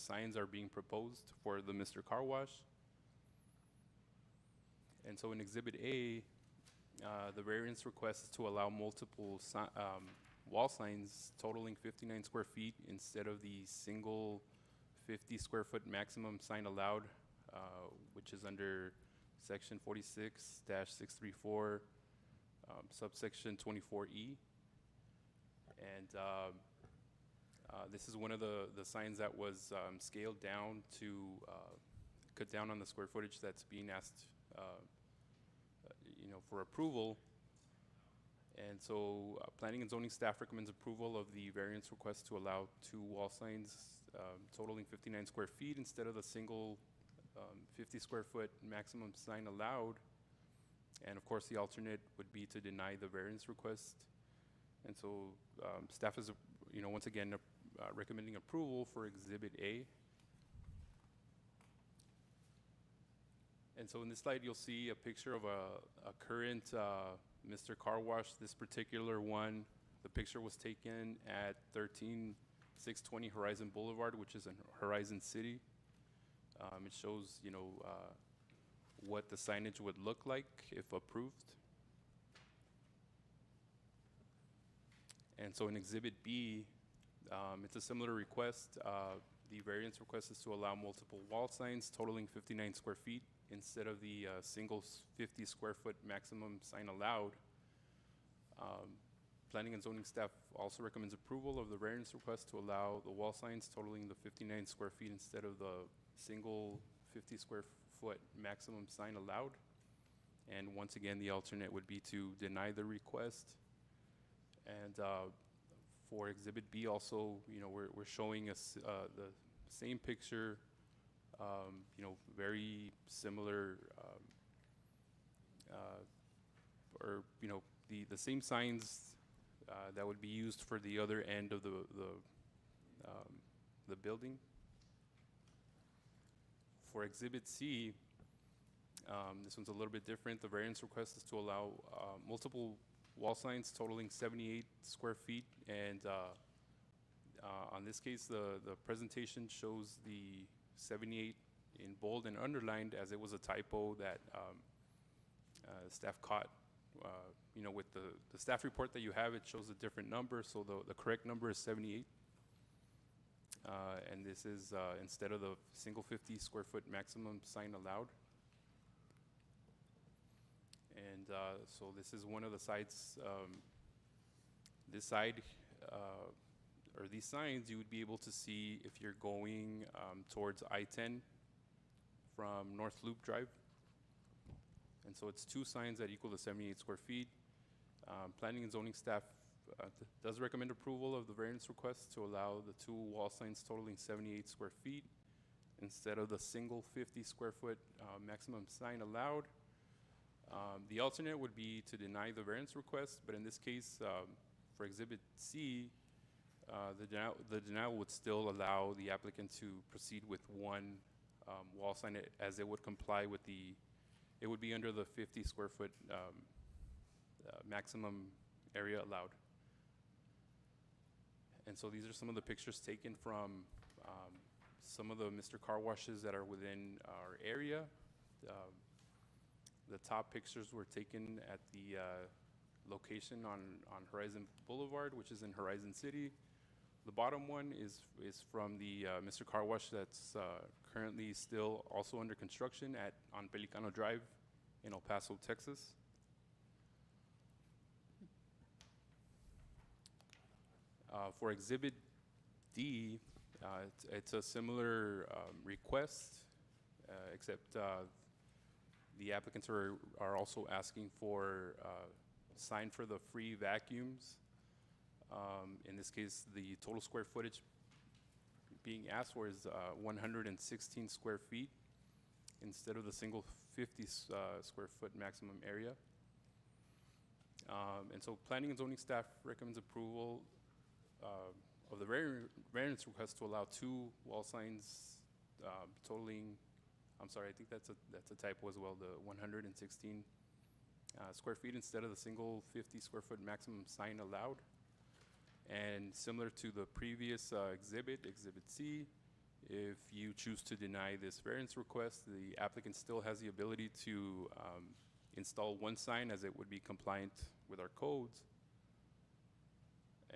signs are being proposed for the Mr. Car Wash. And so in Exhibit A, the variance request is to allow multiple wall signs totaling 59 square feet instead of the single 50 square foot maximum sign allowed, which is under section 46-634, subsection 24E. And this is one of the signs that was scaled down to cut down on the square footage that's being asked for approval. And so planning and zoning staff recommends approval of the variance request to allow 2 wall signs totaling 59 square feet instead of the single 50 square foot maximum sign allowed. And of course, the alternate would be to deny the variance request. And so staff is, once again, recommending approval for Exhibit A. And so in this slide, you'll see a picture of a current Mr. Car Wash. This particular one, the picture was taken at 13620 Horizon Boulevard, which is in Horizon City. It shows, what the signage would look like if approved. And so in Exhibit B, it's a similar request. The variance request is to allow multiple wall signs totaling 59 square feet instead of the single 50 square foot maximum sign allowed. Planning and zoning staff also recommends approval of the variance request to allow the wall signs totaling the 59 square feet instead of the single 50 square foot maximum sign allowed. And once again, the alternate would be to deny the request. And for Exhibit B also, we're showing us the same picture, very similar, or the same signs that would be used for the other end of the building. For Exhibit C, this one's a little bit different. The variance request is to allow multiple wall signs totaling 78 square feet, and on this case, the presentation shows the 78 in bold and underlined, as it was a typo that staff caught. With the staff report that you have, it shows a different number, so the correct number is 78. And this is instead of the single 50 square foot maximum sign allowed. And so this is one of the sides. This side, or these signs, you would be able to see if you're going towards I-10 from North Loop Drive. And so it's 2 signs that equal to 78 square feet. Planning and zoning staff does recommend approval of the variance request to allow the 2 wall signs totaling 78 square feet instead of the single 50 square foot maximum sign allowed. The alternate would be to deny the variance request, but in this case, for Exhibit C, the denial would still allow the applicant to proceed with 1 wall sign, as it would comply with it would be under the 50 square foot maximum area allowed. And so these are some of the pictures taken from some of the Mr. Car Washes that are within our area. The top pictures were taken at the location on Horizon Boulevard, which is in Horizon City. The bottom one is from the Mr. Car Wash that's currently still also under construction on Pelicano Drive in El Paso, Texas. For Exhibit D, it's a similar request, except the applicants are also asking for sign for the free vacuums. In this case, the total square footage being asked for is 116 square feet instead of the single 50 square foot maximum area. And so planning and zoning staff recommends approval of the variance request to allow 2 wall signs totaling, I'm sorry, I think that's a typo as well, the 116 square feet instead of the single 50 square foot maximum sign allowed. And similar to the previous exhibit, Exhibit C, if you choose to deny this variance request, the applicant still has the ability to install one sign as it would be compliant with our codes.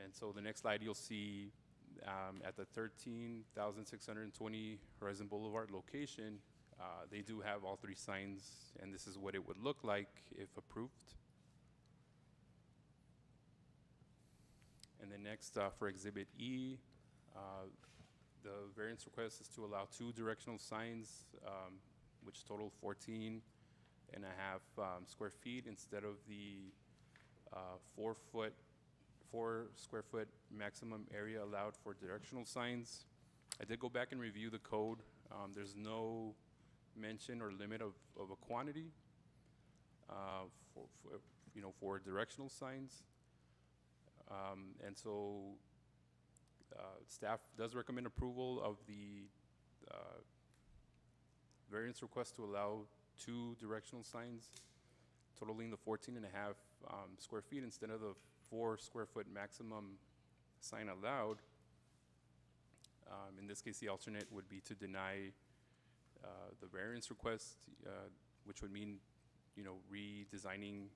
And so the next slide, you'll see at the 13,620 Horizon Boulevard location, they do have all three signs, and this is what it would look like if approved. And then next, for Exhibit E, the variance request is to allow two directional signs, which total 14 and a half square feet instead of the 4 square foot maximum area allowed for directional signs. I did go back and review the code. There's no mention or limit of a quantity for directional signs. And so staff does recommend approval of the variance request to allow two directional signs totaling the 14 and a half square feet instead of the 4 square foot maximum sign allowed. In this case, the alternate would be to deny the variance request, which would mean, redesigning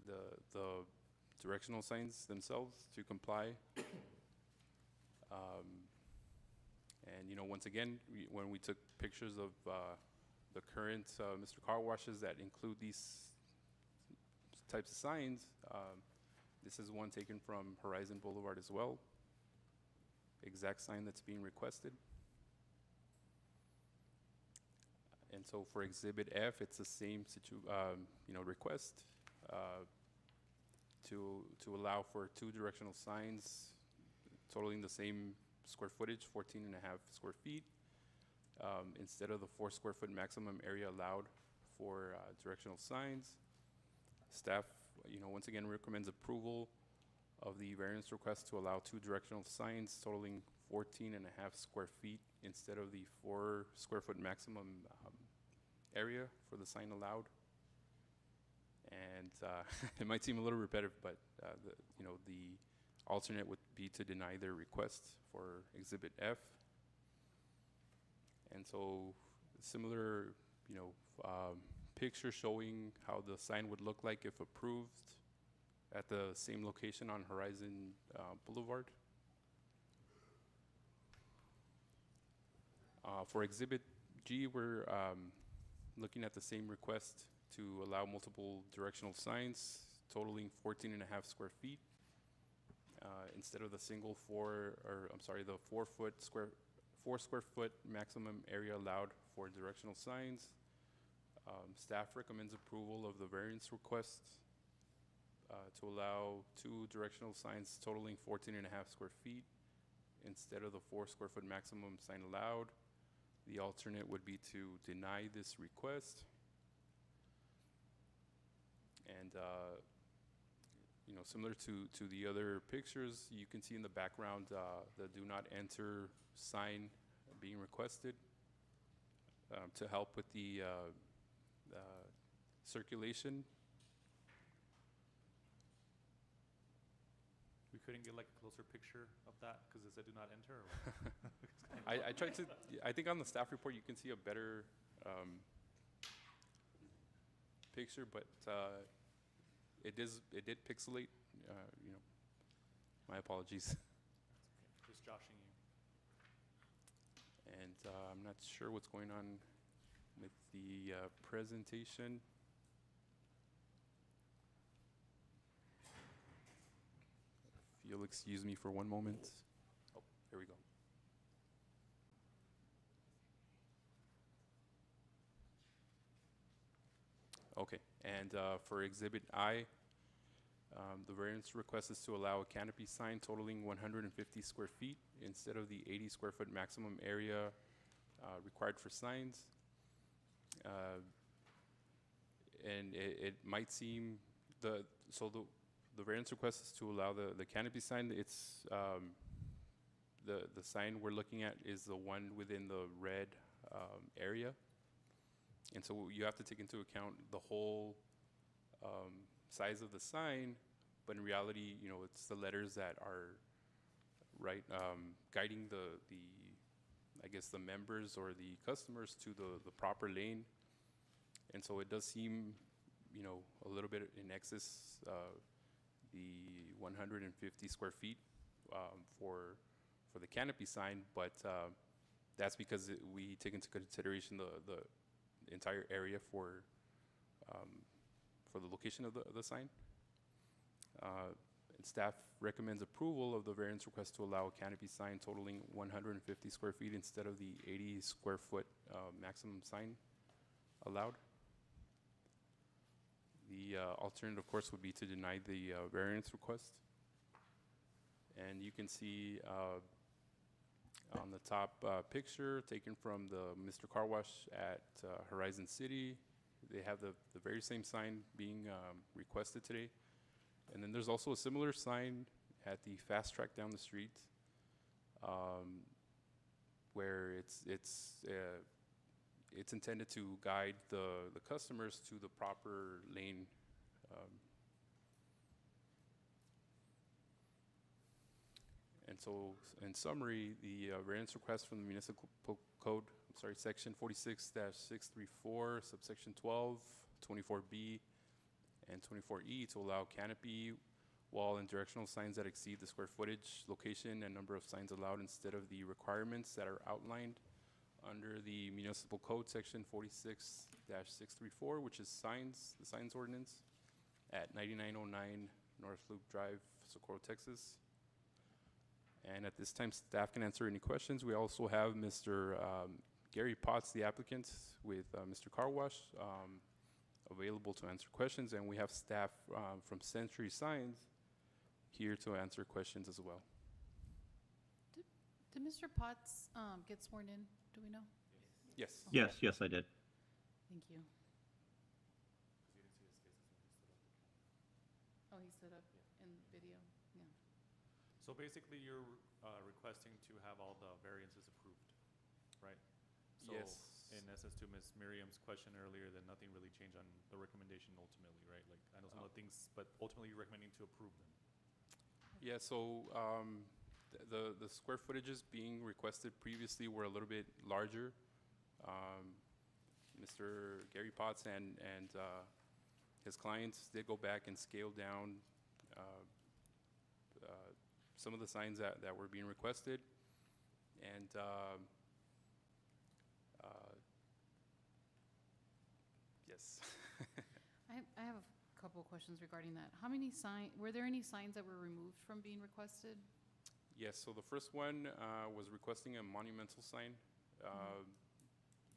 the directional signs themselves to comply. And once again, when we took pictures of the current Mr. Car Washes that include these types of signs, this is one taken from Horizon Boulevard as well. Exact sign that's being requested. And so for Exhibit F, it's the same request to allow for two directional signs totaling the same square footage, 14 and a half square feet, instead of the 4 square foot maximum area allowed for directional signs. Staff, once again recommends approval of the variance request to allow two directional signs totaling 14 and a half square feet instead of the 4 square foot maximum area for the sign allowed. And it might seem a little repetitive, but the alternate would be to deny their request for Exhibit F. And so similar, picture showing how the sign would look like if approved at the same location on Horizon Boulevard. For Exhibit G, we're looking at the same request to allow multiple directional signs totaling 14 and a half square feet instead of the single 4 square foot maximum area allowed for directional signs. Staff recommends approval of the variance request to allow two directional signs totaling 14 and a half square feet instead of the 4 square foot maximum sign allowed. The alternate would be to deny this request. And similar to the other pictures, you can see in the background the do not enter sign being requested to help with the circulation. We couldn't get like a closer picture of that because it said do not enter? Or I tried to, I think on the staff report you can see a better picture, but it did pixelate, my apologies. Just joshing you. And I'm not sure what's going on with the presentation. If you'll excuse me for one moment. Oh, here we go. Okay, and for Exhibit I, the variance request is to allow a canopy sign totaling 150 square feet instead of the 80 square foot maximum area required for signs. And it might seem, the variance request is to allow the canopy sign. It's the sign we're looking at is the one within the red area. And so you have to take into account the whole size of the sign, but in reality, it's the letters that are guiding the guess, the members or the customers to the proper lane. And so it does seem, you know, a little bit in excess, the 150 square feet for the canopy sign, but that's because we take into consideration the entire area for the location of the sign. And staff recommends approval of the variance request to allow a canopy sign totaling 150 square feet instead of the 80 square foot maximum sign allowed. The alternative, of course, would be to deny the variance request. And you can see on the top picture taken from the Mr. Car Wash at Horizon City, they have the very same sign being requested today. And then there's also a similar sign at the Fast Track down the street, where it's intended to guide the customers to the proper lane. And so, in summary, the variance request from the municipal code, section 46-634, subsection 12, 24B, and 24E to allow canopy, wall, and directional signs that exceed the square footage, location, and number of signs allowed instead of the requirements that are outlined under the municipal code, section 46-634, which is signs, the signs ordinance, at 9909 North Loop Drive, Socorro, Texas. And at this time, staff can answer any questions. We also have Mr. Gary Potts, the applicant, with Mr. Car Wash, available to answer questions. And we have staff from Century Signs here to answer questions as well. Did Mr. Potts get sworn in? Do we know? Yes. Yes, yes, I did. Thank you. Oh, he stood up in video. Yeah. So basically, you're requesting to have all the variances approved, right? So Yes. in essence, to Ms. Miriam's question earlier, that nothing really changed on the recommendation ultimately, right? Like, I know some of the things, but ultimately you're recommending to approve them. Yeah, so the square footages being requested previously were a little bit larger. Mr. Gary Potts and his clients did go back and scale down some of the signs that were being requested. And yes. I have a couple of questions regarding that. How many were there any signs that were removed from being requested? Yes, so the first one was requesting a monumental sign.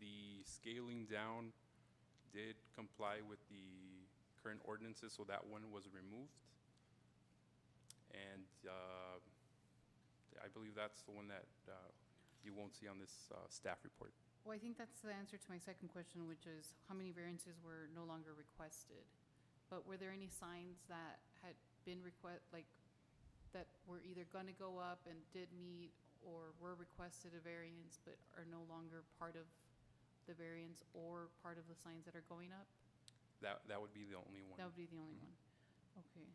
The scaling down did comply with the current ordinances, so that one was removed. And I believe that's the one that you won't see on this staff report. Well, I think that's the answer to my second question, which is how many variances were no longer requested? But were there any signs that had been that were either going to go up and did meet, or were requested a variance but are no longer part of the variance or part of the signs that are going up? That would be the only one. That would be the only one. Okay.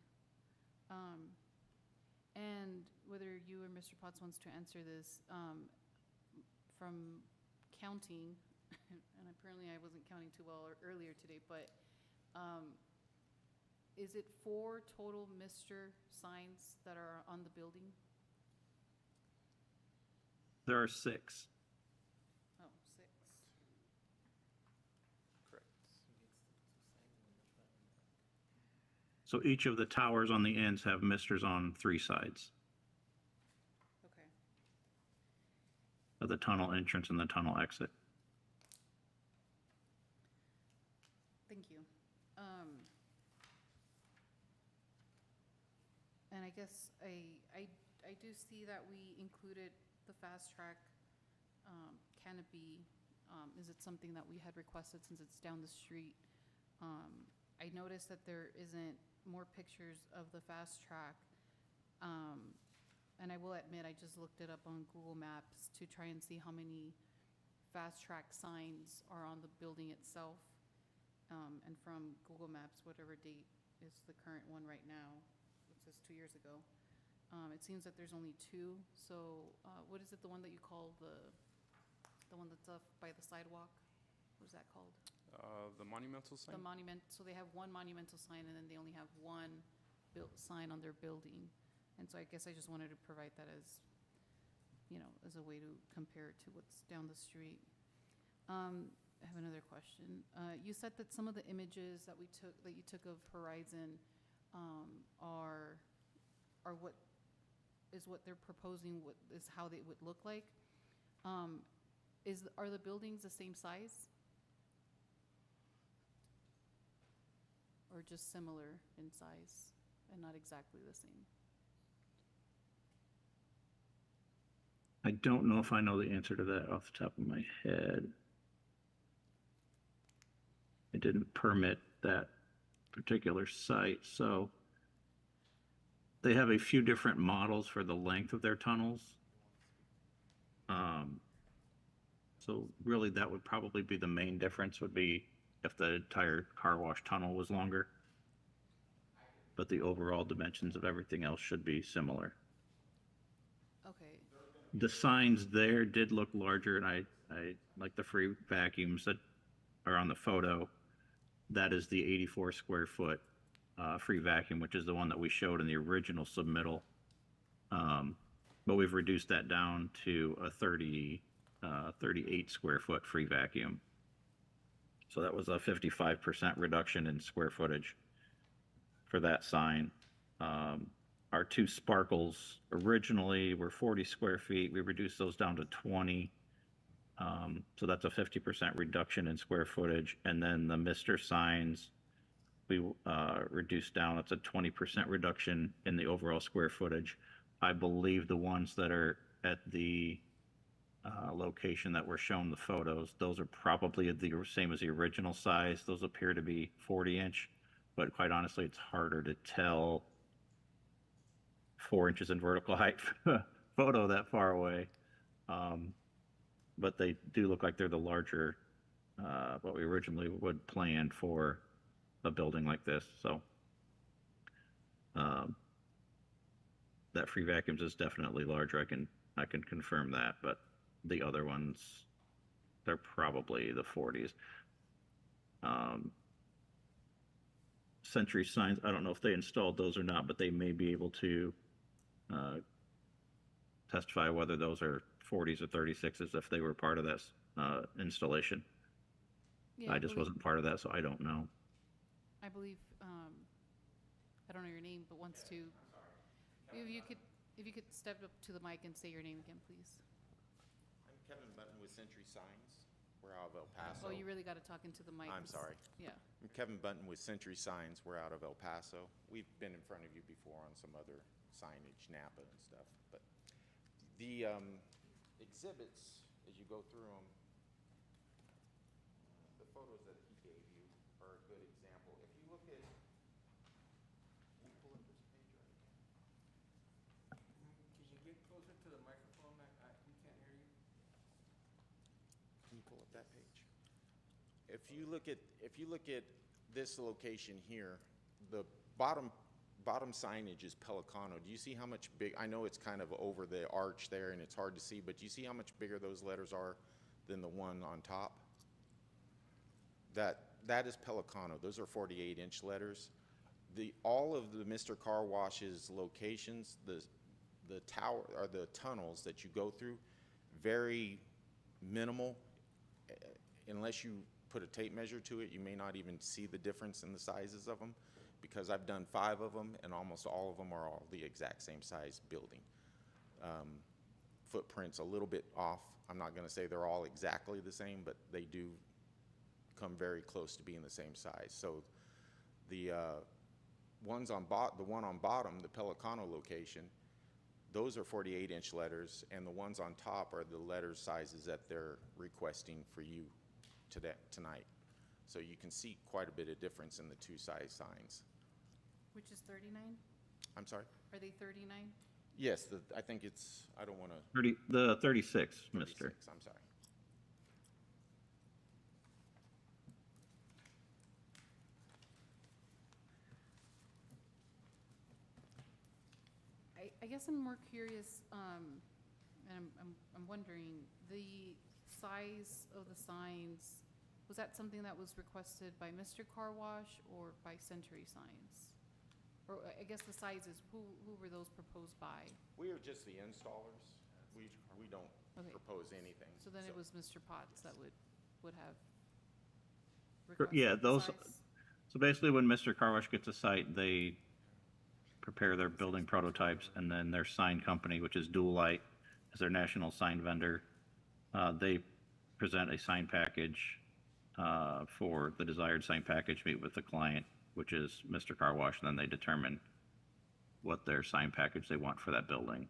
And whether you or Mr. Potts wants to answer this, from counting, and apparently I wasn't counting too well earlier today, but is it 4 total Mr. signs that are on the building? There are 6. Oh, 6. Correct. So each of the towers on the ends have misters on 3 sides Okay. of the tunnel entrance and the tunnel exit. Thank you. And I guess I do see that we included the fast track canopy. Is it something that we had requested since it's down the street? I noticed that there isn't more pictures of the fast track. And I will admit, I just looked it up on Google Maps to try and see how many fast track signs are on the building itself. And from Google Maps, whatever date is the current one right now, it says 2 years ago. It seems that there's only 2. So what is it, the one that you call the the one that's up by the sidewalk? What is that called? The monumental sign? The monument, so they have one monumental sign and then they only have one built sign on their building. And so I guess I just wanted to provide that as, you know, as a way to compare it to what's down the street. I have another question. You said that some of the images that you took of Horizon, are what they're proposing, what is how they would look like. Are the buildings the same size? Or just similar in size and not exactly the same? I don't know if I know the answer to that off the top of my head. It didn't permit that particular site, so they have a few different models for the length of their tunnels. So really, that would probably be the main difference, would be if the entire car wash tunnel was longer. But the overall dimensions of everything else should be similar. Okay, The signs there did look larger, and I like the free vacuums that are on the photo. That is the 84 square foot free vacuum, which is the one that we showed in the original submittal. But we've reduced that down to a 38 square foot free vacuum. So that was a 55% reduction in square footage for that sign. Our two sparkles originally were 40 square feet. We reduced those down to 20. So that's a 50% reduction in square footage. And then the Mr. signs, we reduced down. It's a 20% reduction in the overall square footage. I believe the ones that are at the location that were shown the photos, those are probably the same as the original size. Those appear to be 40-inch, but quite honestly, it's harder to tell 4 inches in vertical height photo that far away. But they do look like they're the larger, what we originally would plan for a building like this. So that free vacuums is definitely larger. I can confirm that, but the other ones, they're probably the 40s. Century signs, I don't know if they installed those or not, but they may be able to testify whether those are 40s or 36s if they were part of this installation. yeah. I just wasn't part of that, so I don't know. I believe, I don't know your name, but wants to, if you could step up to the mic and say your name again, please. I'm Kevin Button with Century Signs. We're out of El Paso. Oh, you really got to talk into the mic. I'm sorry. Yeah. I'm Kevin Button with Century Signs. We're out of El Paso. We've been in front of you before on some other signage, Napa and stuff. But the exhibits, as you go through them, the photos that he gave you are a good example. If you look at, can you pull up this page right here? Could you get closer to the microphone? We can't hear you. Can you pull up that page? If you look at this location here, the bottom signage is Pelicano. Do you see how much big? I know it's kind of over the arch there and it's hard to see, but do you see how much bigger those letters are than the one on top? That is Pelicano. Those are 48-inch letters. All of the Mr. Car Wash's locations, the tower or the tunnels that you go through, very minimal. Unless you put a tape measure to it, you may not even see the difference in the sizes of them, because I've done 5 of them and almost all of them are all the exact same size building. Footprints a little bit off. I'm not going to say they're all exactly the same, but they do come very close to being the same size. So the one on bottom, the Pelicano location, those are 48-inch letters, and the ones on top are the letter sizes that they're requesting for you tonight. So you can see quite a bit of difference in the two size signs. Which is 39? I'm sorry? Are they 39? Yes, I think it's, I don't want to. 36, Mr. 36, I'm sorry. I guess I'm more curious, and I'm wondering, the size of the signs, was that something that was requested by Mr. Car Wash or by Century Signs? Or I guess the sizes, who were those proposed by? We are just the installers. We don't Okay. propose anything. So then it was Mr. Potts that would have Yeah, requested the those, size? so basically when Mr. Car Wash gets a site, they prepare their building prototypes, and then their sign company, which is Dual Light, is their national sign vendor. They present a sign package for the desired sign package, meet with the client, which is Mr. Car Wash, and then they determine what their sign package they want for that building.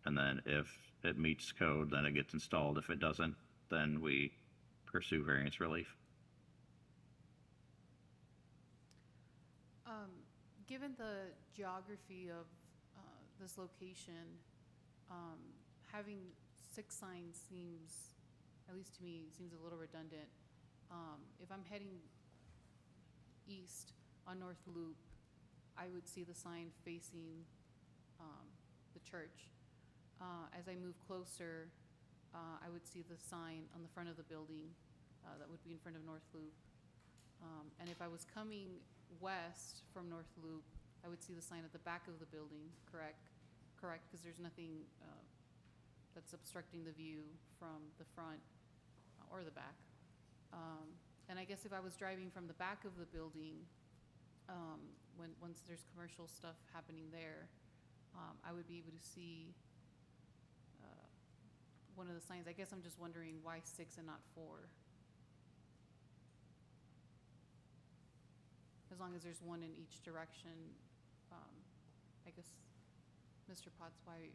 And then if it meets code, then it gets installed. If it doesn't, then we pursue variance relief. Given the geography of this location, having 6 signs seems, at least to me, seems a little redundant. If I'm heading east on North Loop, I would see the sign facing the church. As I move closer, I would see the sign on the front of the building that would be in front of North Loop. And if I was coming west from North Loop, I would see the sign at the back of the building, correct? Correct, because there's nothing that's obstructing the view from the front or the back. And I guess if I was driving from the back of the building, once there's commercial stuff happening there, I would be able to see one of the signs. I guess I'm just wondering why 6 and not 4? As long as there's one in each direction, I guess, Mr. Potts, why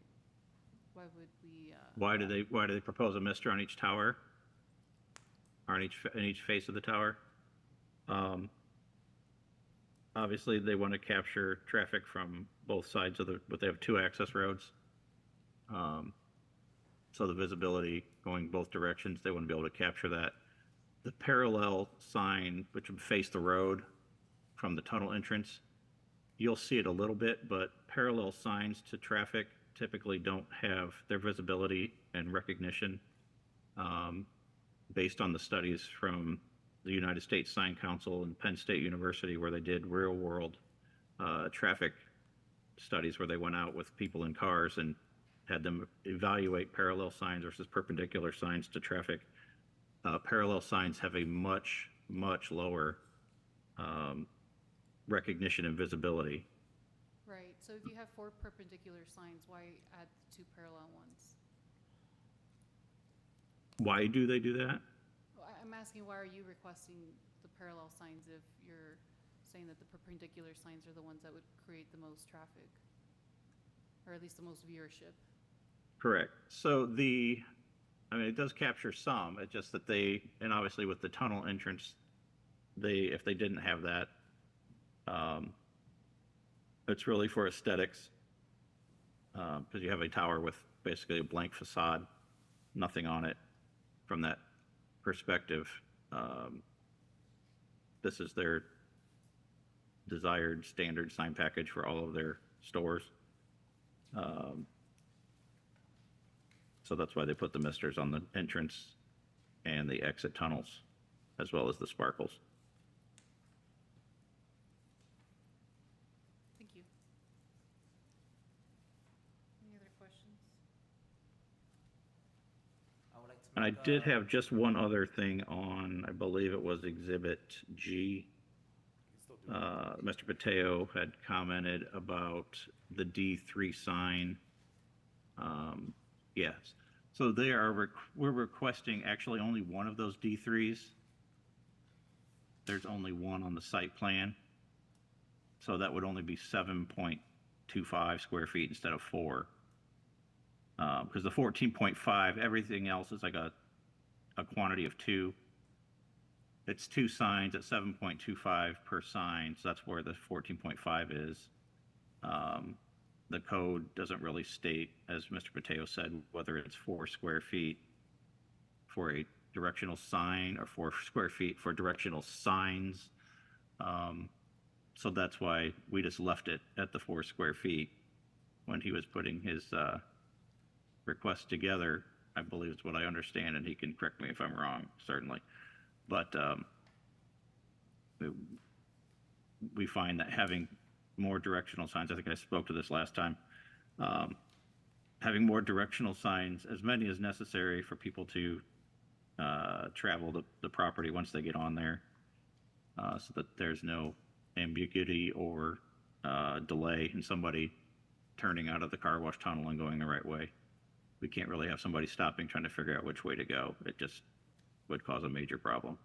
would we? Why do they propose a mister on each tower? Or on each face of the tower? Obviously, they want to capture traffic from both sides of but they have 2 access roads. So the visibility going both directions, they want to be able to capture that. The parallel sign, which would face the road from the tunnel entrance, you'll see it a little bit, but parallel signs to traffic typically don't have their visibility and recognition. Based on the studies from the United States Sign Council and Penn State University, where they did real world traffic studies where they went out with people in cars and had them evaluate parallel signs versus perpendicular signs to traffic. Parallel signs have a much, much lower recognition and visibility. Right, so if you have 4 perpendicular signs, why add 2 parallel ones? Why do they do that? Well, I'm asking, why are you requesting the parallel signs if you're saying that the perpendicular signs are the ones that would create the most traffic? Or at least the most viewership? Correct. So it does capture some. It's just that and obviously with the tunnel entrance, if they didn't have that, it's really for aesthetics, because you have a tower with basically a blank facade, nothing on it. From that perspective, this is their desired standard sign package for all of their stores. So that's why they put the misters on the entrance and the exit tunnels, as well as the sparkles. Thank you. Any other questions? I would like to And I make did have just one other thing on, I believe it was Exhibit G. Mr. Pateo had commented about the D3 sign. Yes. So we're requesting actually only one of those D3s. There's only one on the site plan. So that would only be 7.25 square feet instead of 4. Because the 14.5, everything else is like a quantity of 2. It's 2 signs at 7.25 per sign, so that's where the 14.5 is. The code doesn't really state, as Mr. Pateo said, whether it's 4 square feet for a directional sign or 4 square feet for directional signs. So that's why we just left it at the 4 square feet when he was putting his request together. I believe is what I understand, and he can correct me if I'm wrong, certainly. But we find that having more directional signs, I think I spoke to this last time, having more directional signs, as many as necessary for people to travel the property once they get on there, so that there's no ambiguity or delay in somebody turning out of the car wash tunnel and going the right way. We can't really have somebody stopping trying to figure out which way to go. It just would cause a major problem.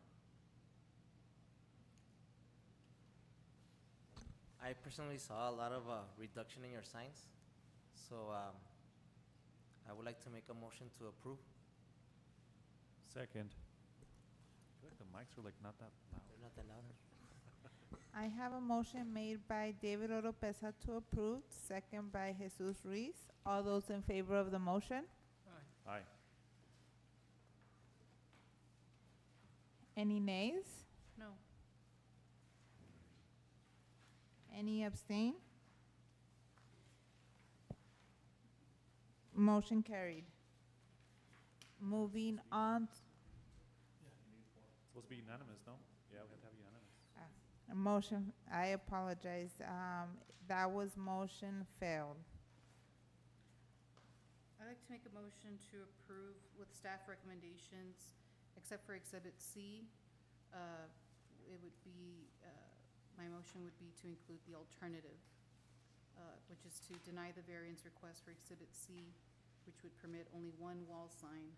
I personally saw a lot of reduction in your signs, so I would like to make a motion to approve. Second. I feel like the mics are like not that loud. They're not that loud. I have a motion made by David Oropesa to approve, second by Jesus Ruiz. All those in favor of the motion? Aye. Any nays? No. Any abstain? Motion carried. Moving on, It's supposed to be unanimous, no? Yeah, we have to have unanimous. a motion, I apologize, that was motion failed. I'd like to make a motion to approve with staff recommendations, except for Exhibit C. It would be, my motion would be to include the alternative, which is to deny the variance request for Exhibit C, which would permit only one wall sign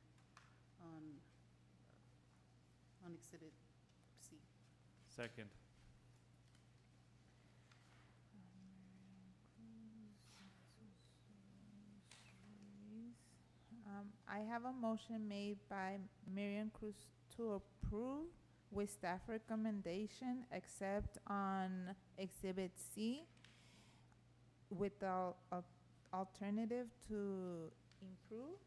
on Exhibit C. Second. I have a motion made by Miriam Cruz to approve with staff recommendation, except on Exhibit C, with the alternative to improve.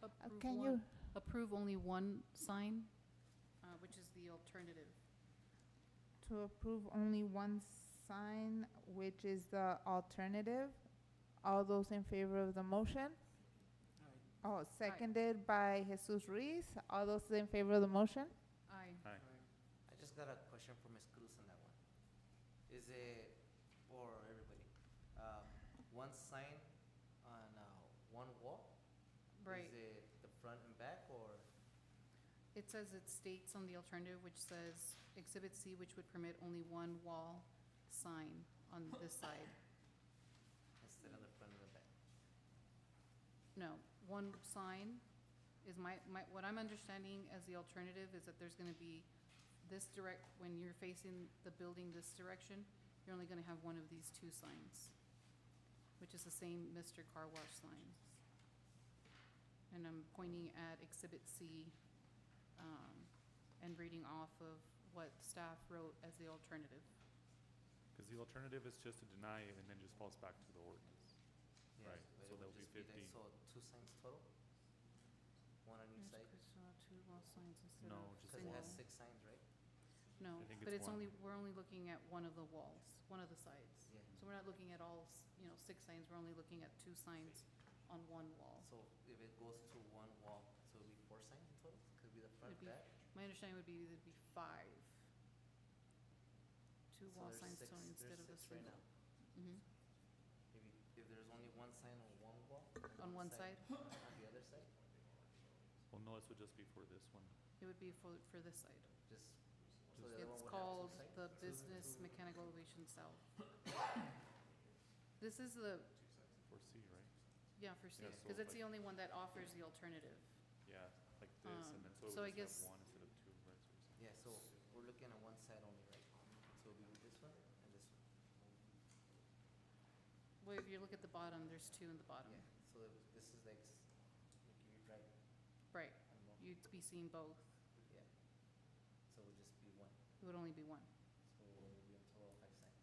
Approve Can one- you, Approve only one sign, which is the alternative. to approve only one sign, which is the alternative? All those in favor of the motion? Oh, seconded by Jesus Ruiz. All those in favor of the motion? Aye. Aye. I just got a question for Ms. Cruz on that one. Is it, for everybody, one sign on one wall? Right. Is it the front and back, or? It says, it states on the alternative, which says Exhibit C, which would permit only one wall sign on this side. Instead of the front and the back? No, one sign is what I'm understanding as the alternative is that there's gonna be this when you're facing the building this direction, you're only gonna have one of these two signs, which is the same Mr. Car Wash sign. And I'm pointing at Exhibit C, and reading off of what staff wrote as the alternative. Because the alternative is just to deny it and then just falls back to the ordinance. Yes, Right, but so it would that'll be just like, 50. so 2 signs total? One on each side? Two wall signs instead No, of just Because it has one. 6 signs, right? No, I think but it's it's one. we're only looking at one of the walls, one of the sides. Yeah. So we're not looking at all, 6 signs, we're only looking at 2 signs on one wall. So if it goes to one wall, so it'll be 4 signs in total? Could be the front, It'd be back? My understanding would be there'd be 5. 2 So wall there's signs, six- so instead of there's a 6 right single. now. Mhm. Maybe if there's only one sign on one wall? On one side, On the other side? Well, no, this would just be for this one. it would be for this side. Just, so the other one It's would called have 2 sides? the Two- Business two- Mechanical Elevation South. This is the, For C, right? yeah, for C, Yeah, so because it's like- the only one that offers the alternative. Yeah, like this, and then so so I it would just guess- have one instead of 2, right? So you're saying- Yeah, so we're looking at one side only, right? So it'll be this one and this one. Well, if you look at the bottom, there's 2 in the bottom. Yeah, so this is like, like you right Right, and one, you'd be seeing both. yeah. So it'll just be one, It would only be one. so it'll be a total of 5 signs.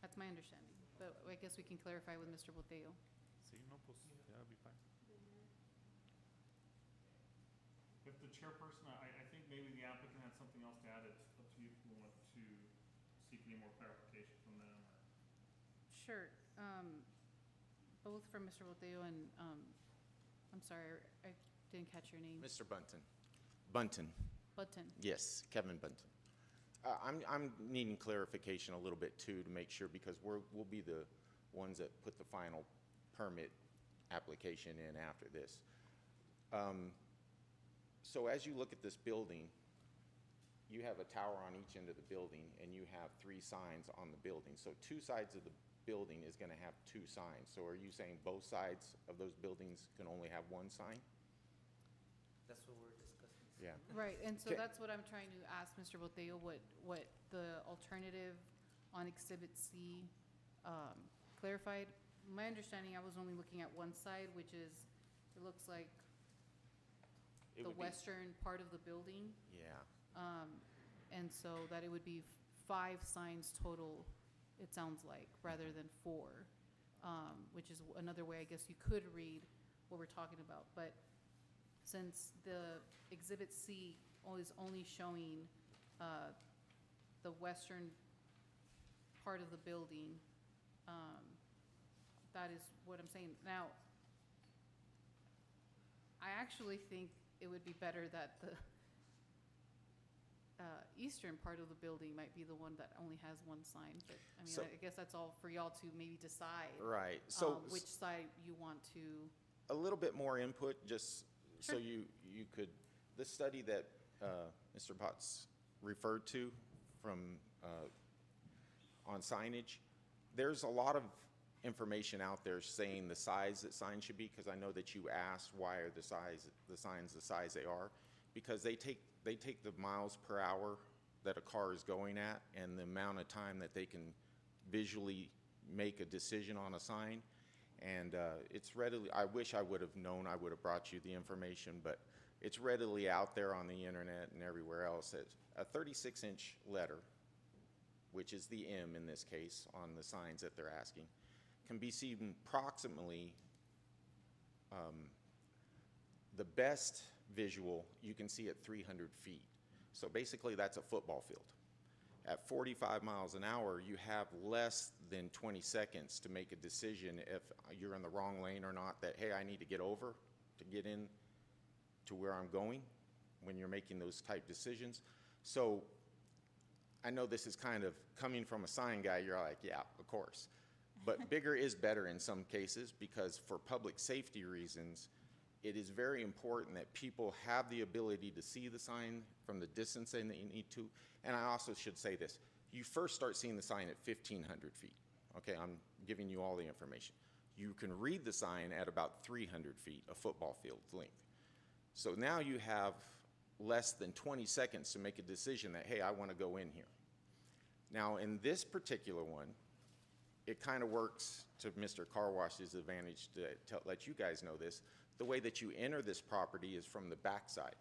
That's my understanding, but I guess we can clarify with Mr. Boteo. Sí, no, pues, yeah, it'd be fine. If the chairperson, I think maybe the applicant had something else to add, it's up to you if you want to seek any more clarification from them. Sure, both from Mr. Boteo and I'm sorry, I didn't catch your name. Mr. Bunton. Bunton, Button. yes, Kevin Bunton. I'm needing clarification a little bit too to make sure, because we'll be the ones that put the final permit application in after this. So as you look at this building, you have a tower on each end of the building, and you have 3 signs on the building. So 2 sides of the building is gonna have 2 signs. So are you saying both sides of those buildings can only have 1 sign? That's what we're discussing. Yeah. Right, and so Okay. that's what I'm trying to ask Mr. Boteo, what the alternative on Exhibit C clarified. My understanding, I was only looking at one side, which is, it looks like It the would be- western part of the building. Yeah. And so that it would be 5 signs total, it sounds like, rather than 4, which is another way I guess you could read what we're talking about. But since the Exhibit C is only showing the western part of the building, that is what I'm saying. Now, I actually think it would be better that the eastern part of the building might be the one that only has 1 sign, but, I mean, So- I guess that's all for y'all to maybe decide. Right. So Which side you want to, a little bit more input, just so Sure. you could, the study that Mr. Potts referred to from, on signage, there's a lot of information out there saying the size that signs should be, because I know that you asked why are the signs the size they are, because they take the miles per hour that a car is going at and the amount of time that they can visually make a decision on a sign. And it's readily, I wish I would have known, I would have brought you the information, but it's readily out there on the internet and everywhere else. It's a 36-inch letter, which is the M in this case on the signs that they're asking, can be seen approximately, the best visual you can see at 300 feet. So basically that's a football field. At 45 miles an hour, you have less than 20 seconds to make a decision if you're in the wrong lane or not, that, hey, I need to get over to get in to where I'm going when you're making those type decisions. So I know this is kind of coming from a sign guy, you're like, yeah, of course. But bigger is better in some cases, because for public safety reasons, it is very important that people have the ability to see the sign from the distance they need to. And I also should say this, you first start seeing the sign at 1,500 feet. Okay, I'm giving you all the information. You can read the sign at about 300 feet, a football field's length. So now you have less than 20 seconds to make a decision that, hey, I want to go in here. Now, in this particular one, it kind of works to Mr. Car Wash's advantage to let you guys know this. The way that you enter this property is from the backside.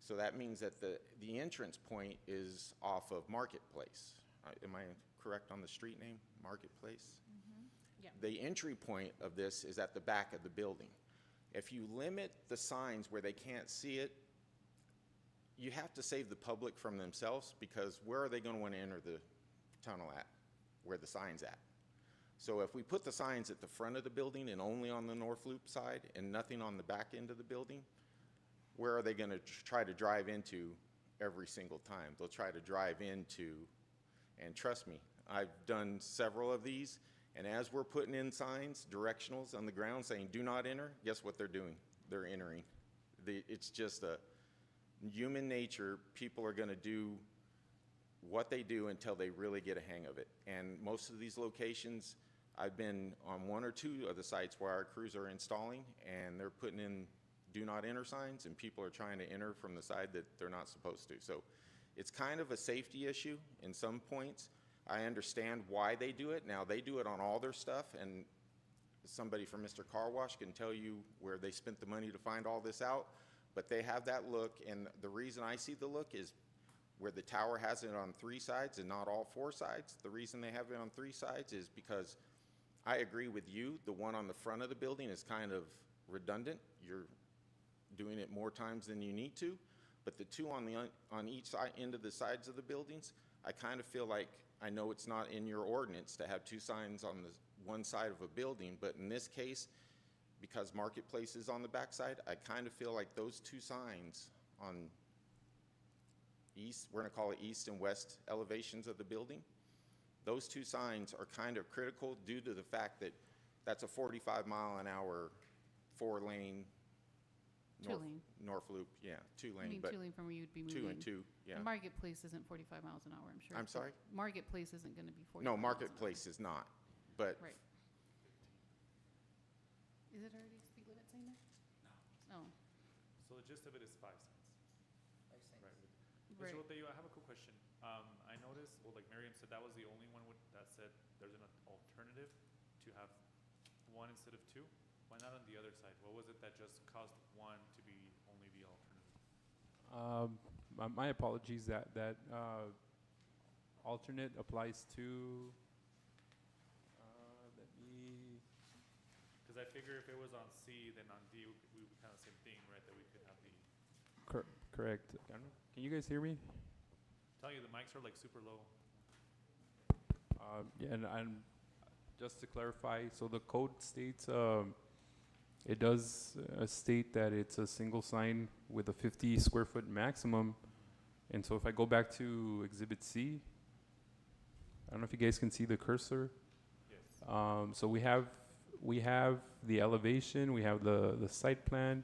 So that means that the entrance point is off of Marketplace. Am I correct on the street name, Marketplace? yeah. The entry point of this is at the back of the building. If you limit the signs where they can't see it, you have to save the public from themselves, because where are they going to want to enter the tunnel at, where the sign's at? So if we put the signs at the front of the building and only on the North Loop side and nothing on the back end of the building, where are they going to try to drive into every single time? They'll try to drive into, and trust me, I've done several of these, and as we're putting in signs, directionals on the ground saying do not enter, guess what they're doing? They're entering. It's just a human nature. People are going to do what they do until they really get a hang of it. And most of these locations, I've been on 1 or 2 of the sites where our crews are installing, and they're putting in do not enter signs, and people are trying to enter from the side that they're not supposed to. So it's kind of a safety issue in some points. I understand why they do it. Now, they do it on all their stuff, and somebody from Mr. Car Wash can tell you where they spent the money to find all this out, but they have that look, and the reason I see the look is where the tower has it on 3 sides and not all 4 sides. The reason they have it on 3 sides is because I agree with you, the one on the front of the building is kind of redundant. You're doing it more times than you need to, but the 2 on each end of the sides of the buildings, I kind of feel like, I know it's not in your ordinance to have 2 signs on the one side of a building, but in this case, because Marketplace is on the backside, I kind of feel like those two signs on east, we're gonna call it east and west elevations of the building, those two signs are kind of critical due to the fact that that's a 45-mile-an-hour, 4-lane. Two-lane. North loop, yeah, I 2-lane, mean, but 2 lane from where you'd be 2 moving. and 2, yeah. The Marketplace isn't 45 miles an hour, I'm sure. I'm sorry? Marketplace isn't gonna be 45 No, miles an hour. Marketplace is not, but Right. Is it already speed limit saying that? No. So the gist of it is 5 cents, Five cents. right? Right. Mr. Botello, I have a quick question. I noticed, well, like Miriam said, that was the only one that said there's an alternative to have 1 instead of 2. Why not on the other side? What was it that just caused 1 to be only the alternative? My apologies, that alternate applies to, let me, Because I figure if it was on C, then on D, we would kind of same thing, right? That we could have the, correct. Can you guys hear me? tell you, the mics are like super low. Yeah, and just to clarify, so the code states, it does state that it's a single sign with a 50 square foot maximum. And so if I go back to Exhibit C, I don't know if you guys can see the cursor. Yes. So we have the elevation, we have the site plan,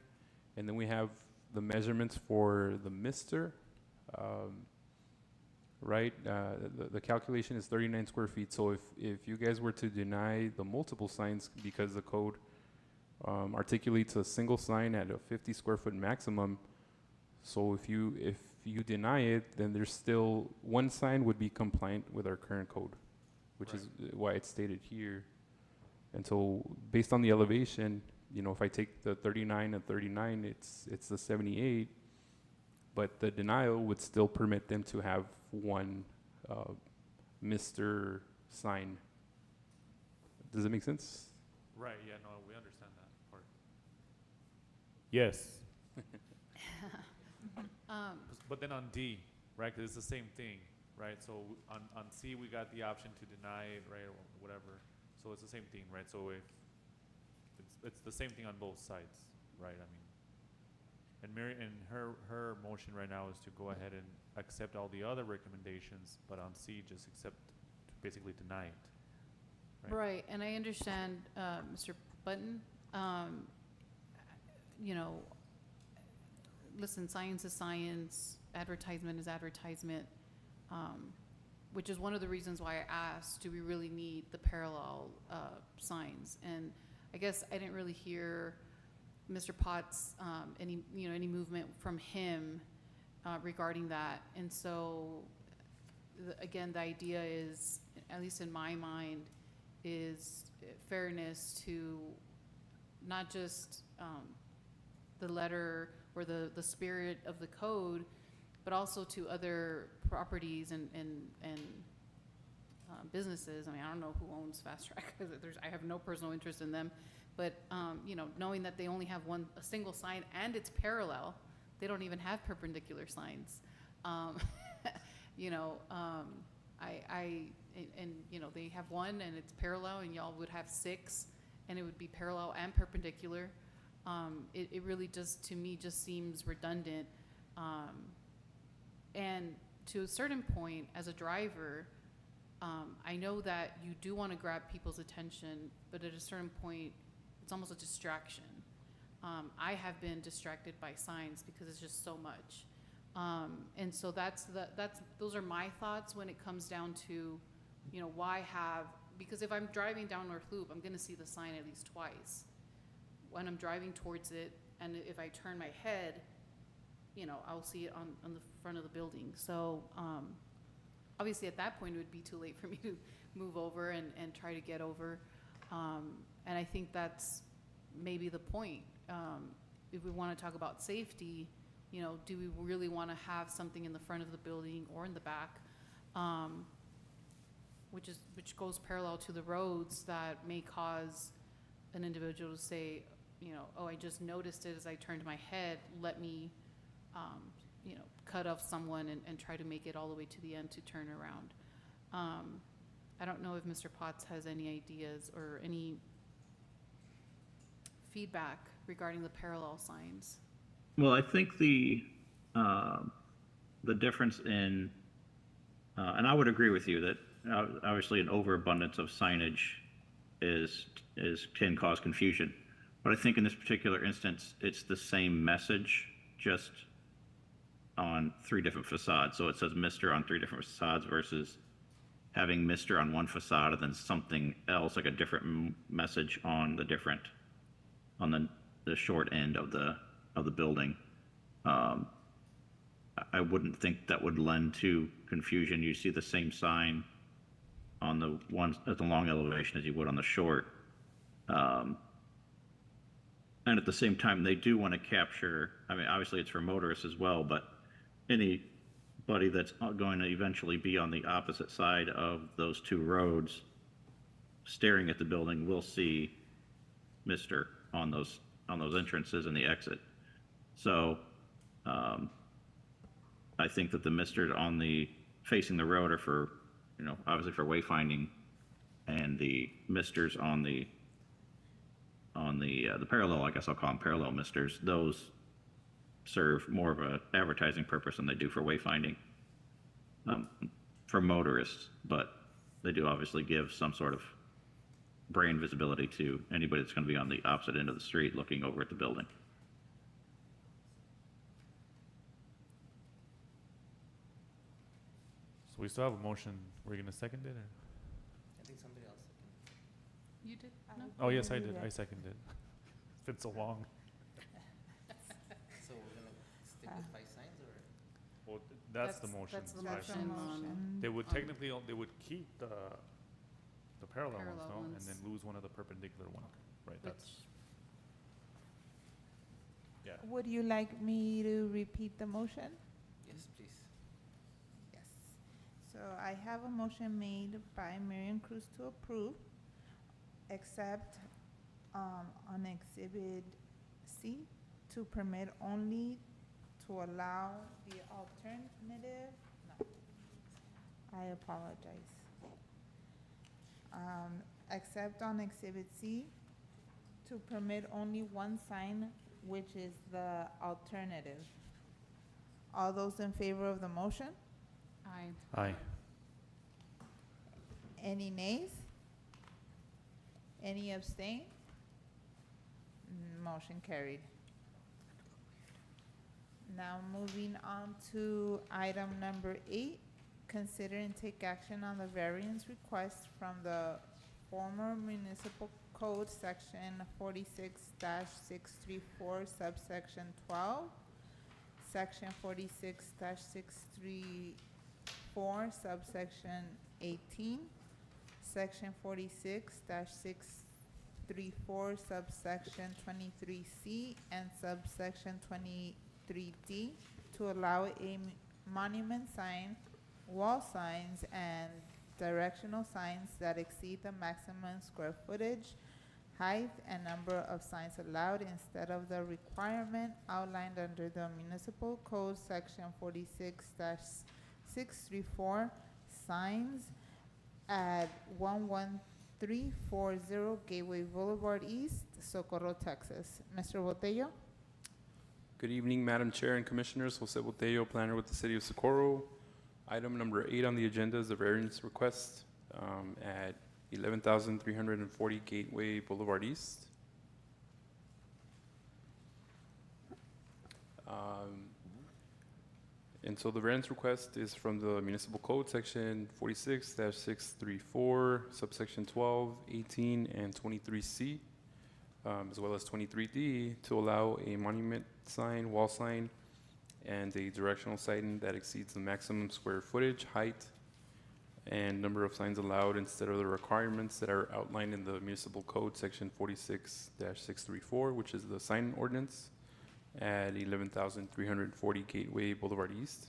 and then we have the measurements for the mister. Right, the calculation is 39 square feet. So if you guys were to deny the multiple signs because the code articulates a single sign at a 50 square foot maximum, so if you deny it, then there's still one sign would be compliant with our current code, which is why it's stated here. And so based on the elevation, you know, if I take the 39 and 39, it's the 78, but the denial would still permit them to have one Mr. sign. Does it make sense? Right, yeah, no, we understand that part. Yes. But then on D, right, 'cause it's the same thing, right? So on C, we got the option to deny it, right, or whatever. So it's the same thing, right? So if it's the same thing on both sides, right? I mean, and Mary, and her motion right now is to go ahead and accept all the other recommendations, but on C, just accept, basically deny it. Right. Right, and I understand, Mr. Button, you know, listen, science is science, advertisement is advertisement, which is one of the reasons why I asked, do we really need the parallel signs? And I guess I didn't really hear Mr. Potts, any movement from him regarding that. And so, again, the idea is, at least in my mind, is fairness to not just the letter or the spirit of the code, but also to other properties and businesses. I mean, I don't know who owns Fast Track, 'cause I have no personal interest in them. But, you know, knowing that they only have a single sign and it's parallel, they don't even have perpendicular signs. You know, you know, they have one and it's parallel, and y'all would have 6, and it would be parallel and perpendicular. It really just, to me, just seems redundant. And to a certain point, as a driver, I know that you do want to grab people's attention, but at a certain point, it's almost a distraction. I have been distracted by signs because it's just so much. And so those are my thoughts when it comes down to, you know, because if I'm driving down North Loop, I'm gonna see the sign at least twice. When I'm driving towards it, and if I turn my head, you know, I'll see it on the front of the building. So, obviously at that point, it would be too late for me to move over and try to get over. And I think that's maybe the point. If we want to talk about safety, you know, do we really want to have something in the front of the building or in the back, which goes parallel to the roads that may cause an individual to say, you know, oh, I just noticed it as I turned my head, let me, you know, cut off someone and try to make it all the way to the end to turn around. I don't know if Mr. Potts has any ideas or any feedback regarding the parallel signs. Well, I think the difference in, and I would agree with you that obviously an overabundance of signage can cause confusion. But I think in this particular instance, it's the same message, just on 3 different facades. So it says Mr. on 3 different facades versus having Mr. on one facade and then something else, like a different message on the short end of the building. I wouldn't think that would lend to confusion. You see the same sign on the one at the long elevation as you would on the short. And at the same time, they do want to capture, I mean, obviously it's for motorists as well, but anybody that's going to eventually be on the opposite side of those 2 roads staring at the building will see Mr. on those entrances and the exit. So I think that the Mr. on the facing the road are for, obviously for wayfinding, and the Misters on the parallel, I guess I'll call them parallel Misters, those serve more of a advertising purpose than they do for wayfinding for motorists, but they do obviously give some sort of brand visibility to anybody that's going to be on the opposite end of the street looking over at the building. So we still have a motion. We're gonna second it, or? I think somebody else seconded. You did? No? Oh, yes, I Yeah. did. I seconded. It's been so long. So we're gonna stick with 5 signs, or? Well, that's the motion. That's the That's the motion on, motion. They would on- technically, they would keep the parallel ones, Parallel no? And ones. then lose one of the perpendicular one, right? That's, which, yeah. Would you like me to repeat the motion? Yes, please. Yes. So I have a motion made by Marion Cruz to approve, except on Exhibit C, to permit only to allow the alternative, no, I apologize. Except on Exhibit C, to permit only one sign, which is the alternative. All those in favor of the motion? I, Any nays? Any abstain? Motion carried. Now moving on to item number 8, consider and take action on the variance request from the former municipal code section 46-634 subsection 12, section 46-634 subsection 18, section 46-634 subsection 23C and subsection 23D to allow a monument sign, wall signs, and directional signs that exceed the maximum square footage, height, and number of signs allowed instead of the requirement outlined under the municipal code section 46-634 signs at 11340 Gateway Boulevard East, Socorro, Texas. Mr. Botello? Good evening, Madam Chair and Commissioners. Jose Botello, planner with the City of Socorro. Item number 8 on the agenda is a variance request at 11,340 Gateway Boulevard East. And so the variance request is from the Municipal Code, Section 46-634, subsection 12, 18, and 23C, as well as 23D, to allow a monument sign, wall sign, and a directional sign that exceeds the maximum square footage, height, and number of signs allowed instead of the requirements that are outlined in the Municipal Code, Section 46-634, which is the sign ordinance, at 11,340 Gateway Boulevard East.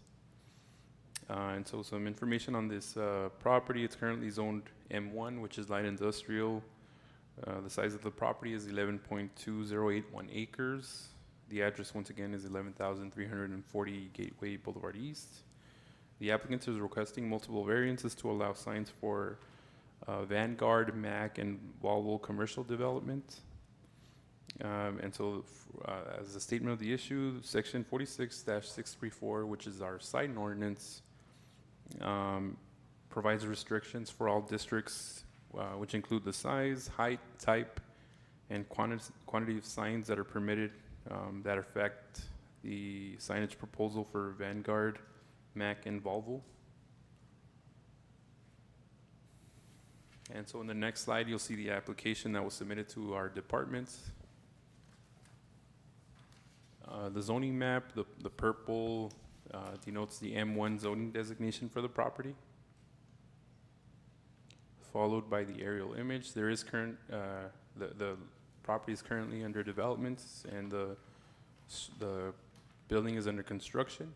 And so some information on this property. It's currently zoned M1, which is light industrial. The size of the property is 11.2081 acres. The address, once again, is 11,340 Gateway Boulevard East. The applicant is requesting multiple variances to allow signs for Vanguard, Mac, and Wallwell commercial development. And so, as a statement of the issue, section 46-634, which is our sign ordinance, provides restrictions for all districts, which include the size, height, type, and quantity of signs that are permitted that affect the signage proposal for Vanguard, Mac, and Volvo. And so in the next slide, you'll see the application that was submitted to our departments. The zoning map, the purple denotes the M1 zoning designation for the property, followed by the aerial image. There is the property is currently under development, and the building is under construction.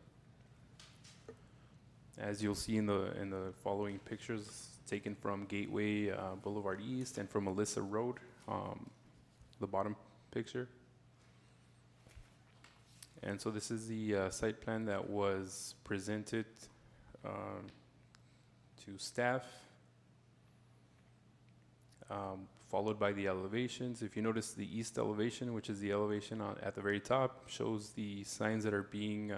As you'll see in the following pictures taken from Gateway Boulevard East and from Alyssa Road, the bottom picture. And so this is the site plan that was presented to staff, followed by the elevations. If you notice, the east elevation, which is the elevation at the very top, shows the signs that are being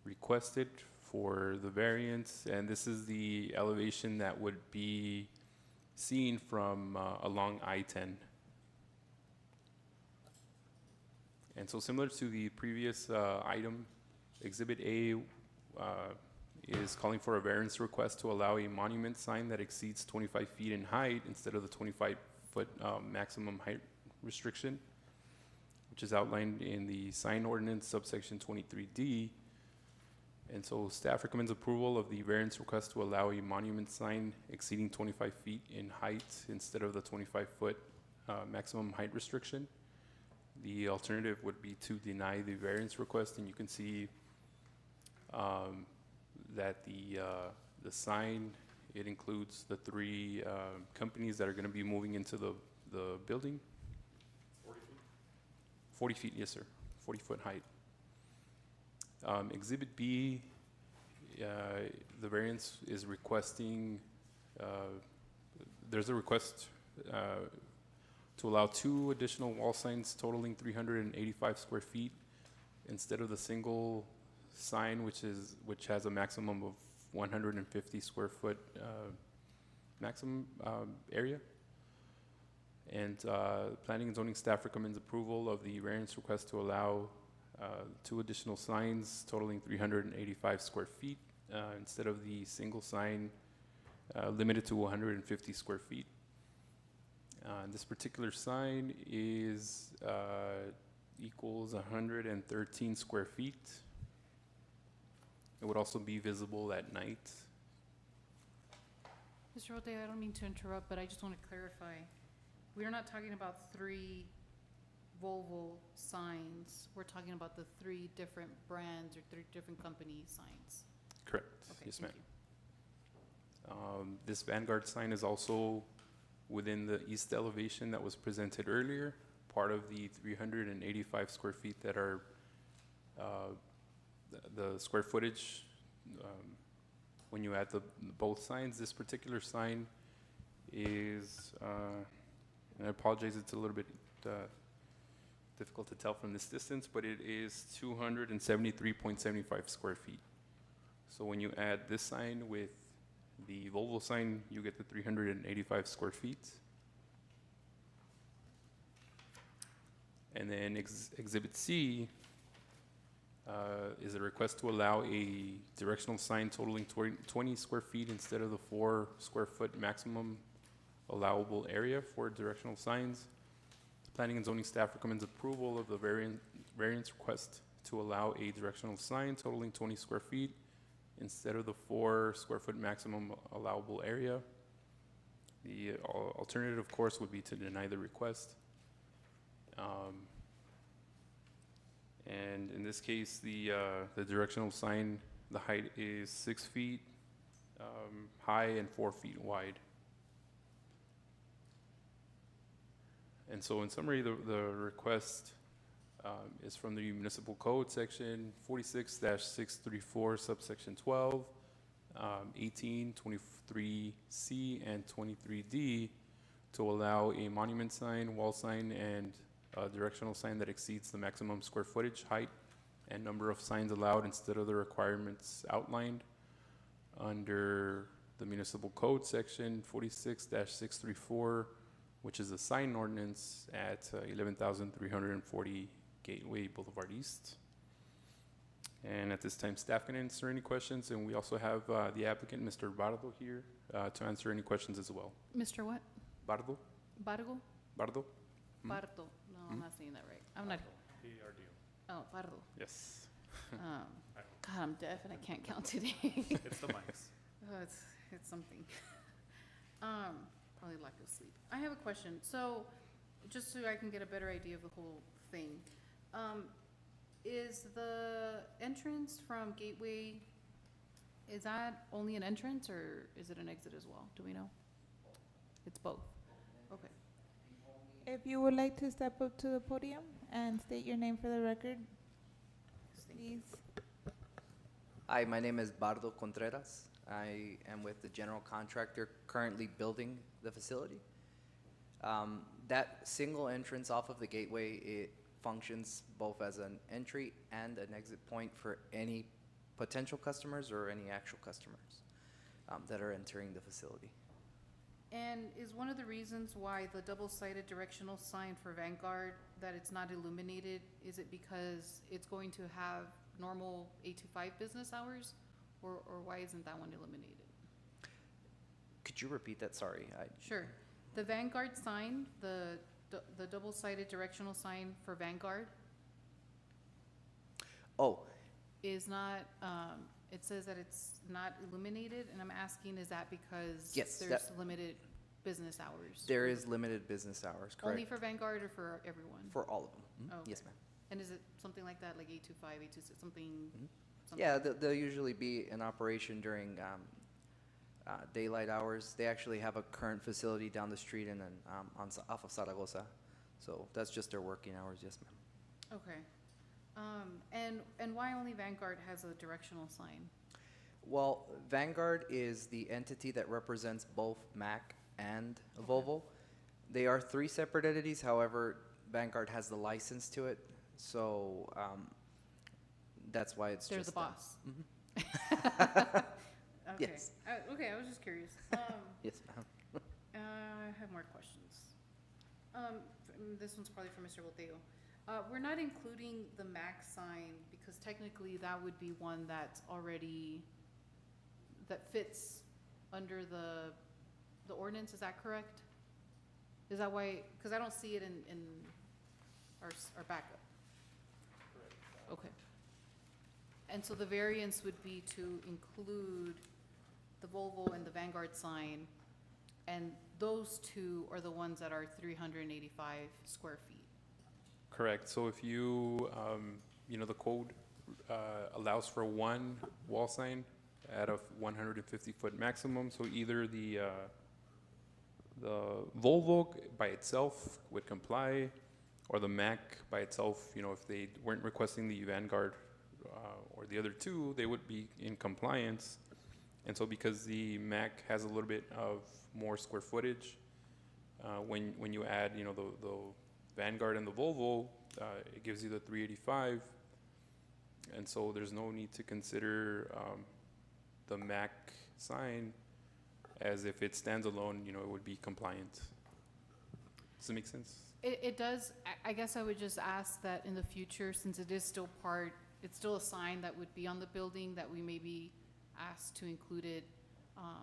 requested for the variance, and this is the elevation that would be seen from along I-10. And so similar to the previous item, Exhibit A is calling for a variance request to allow a monument sign that exceeds 25 feet in height instead of the 25-foot maximum height restriction, which is outlined in the sign ordinance subsection 23D. And so staff recommends approval of the variance request to allow a monument sign exceeding 25 feet in height instead of the 25-foot maximum height restriction. The alternative would be to deny the variance request, and you can see that the sign, it includes the three companies that are going to be moving into the building. 40 feet? 40 feet, yes, sir. 40-foot height. Exhibit B, the variance is requesting, there's a request to allow 2 additional wall signs totaling 385 square feet instead of the single sign, which has a maximum of 150 square foot maximum area. And planning and zoning staff recommends approval of the variance request to allow 2 additional signs totaling 385 square feet instead of the single sign limited to 150 square feet. This particular sign is equals 113 square feet. It would also be visible at night. Mr. Rote, I don't mean to interrupt, but I just want to clarify. We're not talking about 3 Volvo signs. We're talking about the 3 different brands or 3 different company signs. Correct. Okay, Yes, thank ma'am. This Vanguard sign is also within the east elevation that was presented earlier, part of the 385 square feet that are the square footage. When you add both signs, this particular sign is, and I apologize, it's a little bit difficult to tell from this distance, but it is 273.75 square feet. So when you add this sign with the Volvo sign, you get the 385 square feet. And then Exhibit C is a request to allow a directional sign totaling 20 square feet instead of the 4 square foot maximum allowable area for directional signs. Planning and zoning staff recommends approval of the variance request to allow a directional sign totaling 20 square feet instead of the 4 square foot maximum allowable area. The alternative, of course, would be to deny the request. And in this case, the directional sign, the height is 6 feet high and 4 feet wide. And so in summary, the request is from the Municipal Code, section 46-634, subsection 12, 18, 23C, and 23D to allow a monument sign, wall sign, and a directional sign that exceeds the maximum square footage, height, and number of signs allowed instead of the requirements outlined under the municipal code, section 46-634, which is a sign ordinance at 11,340 Gateway Boulevard East. And at this time, staff can answer any questions, and we also have the applicant, Mr. Bardo, here to answer any questions as well. Mr. what? Bardo? Bargo? Bardo? Hmm? Bardo. No, I'm not saying that right. I'm not, PRDO. oh, Bardo. Yes. God, I'm deaf and I can't count today. It's the mics. Oh, it's something. Probably lack of sleep. I have a question. So, just so I can get a better idea of the whole thing, is the entrance from Gateway, is that only an entrance or is it an exit as well? Do we know? It's both. Okay. If you would like to step up to the podium and state your name for the record, please. Hi, my name is Bardo Contreras. I am with the general contractor currently building the facility. That single entrance off of the gateway, it functions both as an entry and an exit point for any potential customers or any actual customers that are entering the facility. And is one of the reasons why the double-sided directional sign for Vanguard, that it's not illuminated, is it because it's going to have normal 8 to 5 business hours? Or why isn't that one illuminated? Could you repeat that? Sorry. Sure. The Vanguard sign, the double-sided directional sign for Vanguard Oh, is not, it says that it's not illuminated, and I'm asking, is that because Yes, there's limited business hours? there is limited business hours, correct? Only for Vanguard or for everyone? For all of them. Mhm. Oh, Yes, okay. ma'am. And is it something like that, like 8 to 5, 8 to 6, something? Mhm. something Yeah, like that? they'll usually be in operation during daylight hours. They actually have a current facility down the street and then off of Zaragoza. So that's just their working hours, yes, ma'am. Okay. And why only Vanguard has a directional sign? Well, Vanguard is the entity that represents both Mac and Okay. Volvo. They are three separate entities, however, Vanguard has the license to it, so that's why it's They're just the them. boss. Mhm. Okay. Yes. Okay, I was just curious. Yes, ma'am. I have more questions. This one's probably for Mr. Boteo. We're not including the MAC sign because technically that would be one that's already, that fits under the ordinance, is that correct? Is that why, because I don't see it in our backup. Okay. And so the variance would be to include the Volvo and the Vanguard sign, and those two are the ones that are 385 square feet. Correct. So if you, the code allows for one wall sign at a 150-foot maximum. So either the Volvo by itself would comply, or the Mac by itself, if they weren't requesting the Vanguard or the other two, they would be in compliance. And so because the Mac has a little bit of more square footage, when you add, the Vanguard and the Volvo, it gives you the 385. And so there's no need to consider the Mac sign as if it stands alone, it would be compliant. Does it make sense? It does. I guess I would just ask that in the future, since it is still it's still a sign that would be on the building, that we may be asked to include it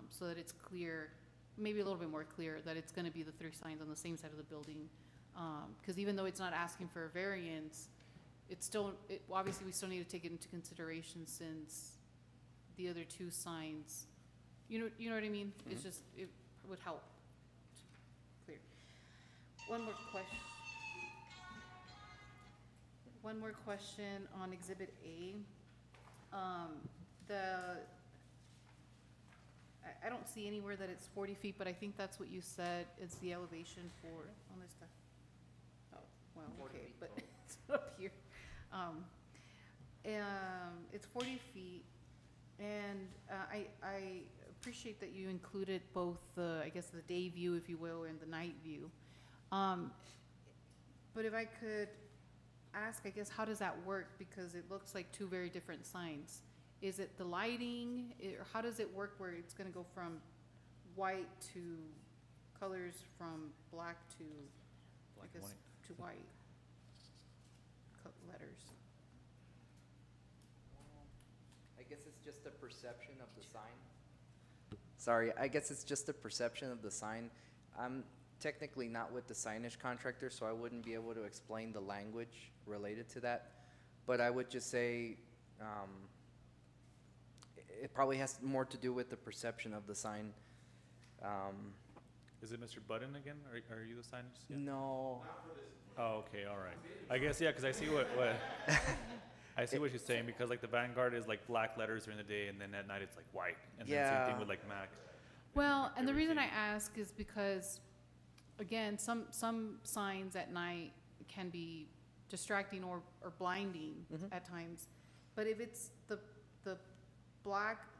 so that it's clear, maybe a little bit more clear, that it's going to be the 3 signs on the same side of the building. Because even though it's not asking for a variance, obviously we still need to take it into consideration since the other 2 signs, you know what I mean? It's just, it would help. Clear. One more question on Exhibit A. I don't see anywhere that it's 40 feet, but I think that's what you said, it's the elevation for, oh, well, 40 okay, feet but total. it's up here. It's 40 feet, and I appreciate that you included both the day view, if you will, and the night view. But if I could ask, I guess, how does that work? Because it looks like two very different signs. Is it the lighting, or how does it work where it's gonna go from white to colors from black to, I Black and guess, white. to white? Letters. I guess it's just a perception of the sign. Sorry, I guess it's just a perception of the sign. I'm technically not with the signage contractor, so I wouldn't be able to explain the language related to that. But I would just say, it probably has more to do with the perception of the sign. Is it Mr. Button again? Are you the signage? Yeah. No, Oh, okay, all right. I guess, yeah, because I see what I see what you're saying, because like the Vanguard is like black letters during the day, and then at night it's like white. And then same Yeah. thing with like Mac. Well, and the reason I Everything. ask is because, again, some signs at night can be distracting or blinding at times. But if it's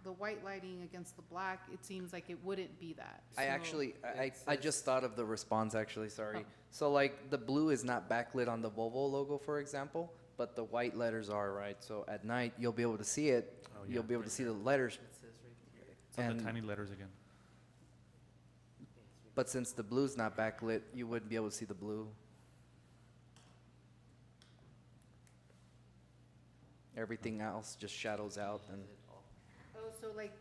the white lighting against the black, it seems like it wouldn't be that. I So- actually, I It's- just thought of the response actually, sorry. Oh. So like the blue is not backlit on the Volvo logo, for example, but the white letters are, right? So at night, you'll be able to see it. Oh, You'll yeah. be able to see the letters, It says right there. Some of the And- tiny letters again. but since the blue's not backlit, you wouldn't be able to see the blue. Everything else just shadows out and, Oh, so like,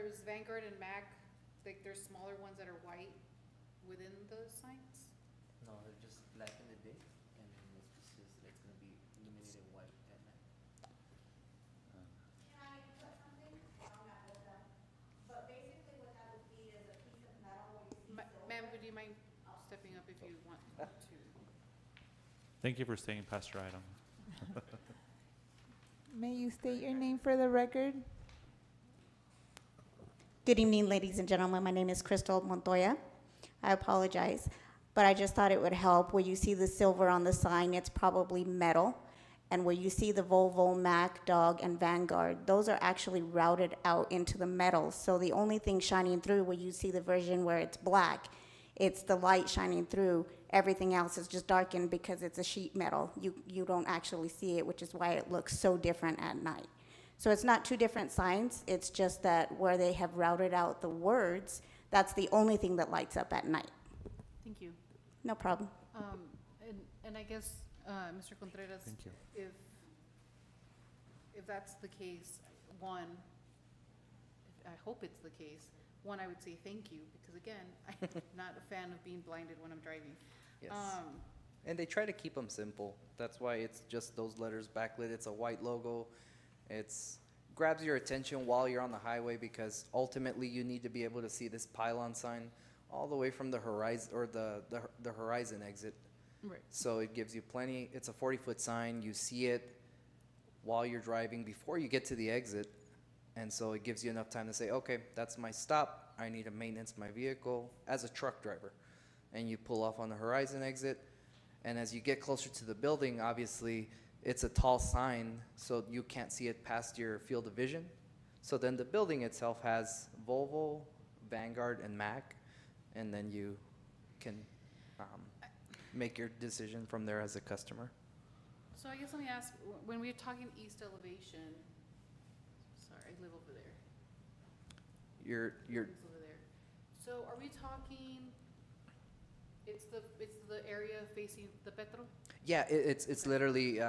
is Vanguard and Mac, like, there's smaller ones that are white within those signs? No, they're just black in the day, and then it's gonna be illuminated white at night. Can I put something? I'm not with them. But basically what that would be is a piece of metal where you see silver. Ma'am, would you mind stepping up if you want to? Thank you for staying past your item. May you state your name for the record? Good evening, ladies and gentlemen. My name is Crystal Montoya. I apologize, but I just thought it would help. Where you see the silver on the sign, it's probably metal. And where you see the Volvo, Mac, Dog, and Vanguard, those are actually routed out into the metal. So the only thing shining through where you see the version where it's black, it's the light shining through. Everything else is just darkened because it's a sheet metal. You don't actually see it, which is why it looks so different at night. So it's not two different signs, it's just that where they have routed out the words, that's the only thing that lights up at night. Thank you. No problem. And I guess, Mr. Contreras, Thank you. if that's the case, one, I hope it's the case, one, I would say thank you, because again, I'm not a fan of being blinded when I'm driving. yes. Um, And they try to keep them simple. That's why it's just those letters backlit. It's a white logo. It's grabs your attention while you're on the highway because ultimately you need to be able to see this pylon sign all the way from the horizon or the horizon exit. Right. So it gives you plenty. It's a 40-foot sign. You see it while you're driving before you get to the exit. And so it gives you enough time to say, okay, that's my stop. I need to maintenance my vehicle as a truck driver. And you pull off on the horizon exit. And as you get closer to the building, obviously, it's a tall sign, so you can't see it past your field of vision. So then the building itself has Volvo, Vanguard, and Mac, and then you can make your decision from there as a customer. So I guess let me ask, when we're talking east elevation, sorry, I live over there. You're It's over there. So are we talking, it's the area facing the Petro? yeah, it's literally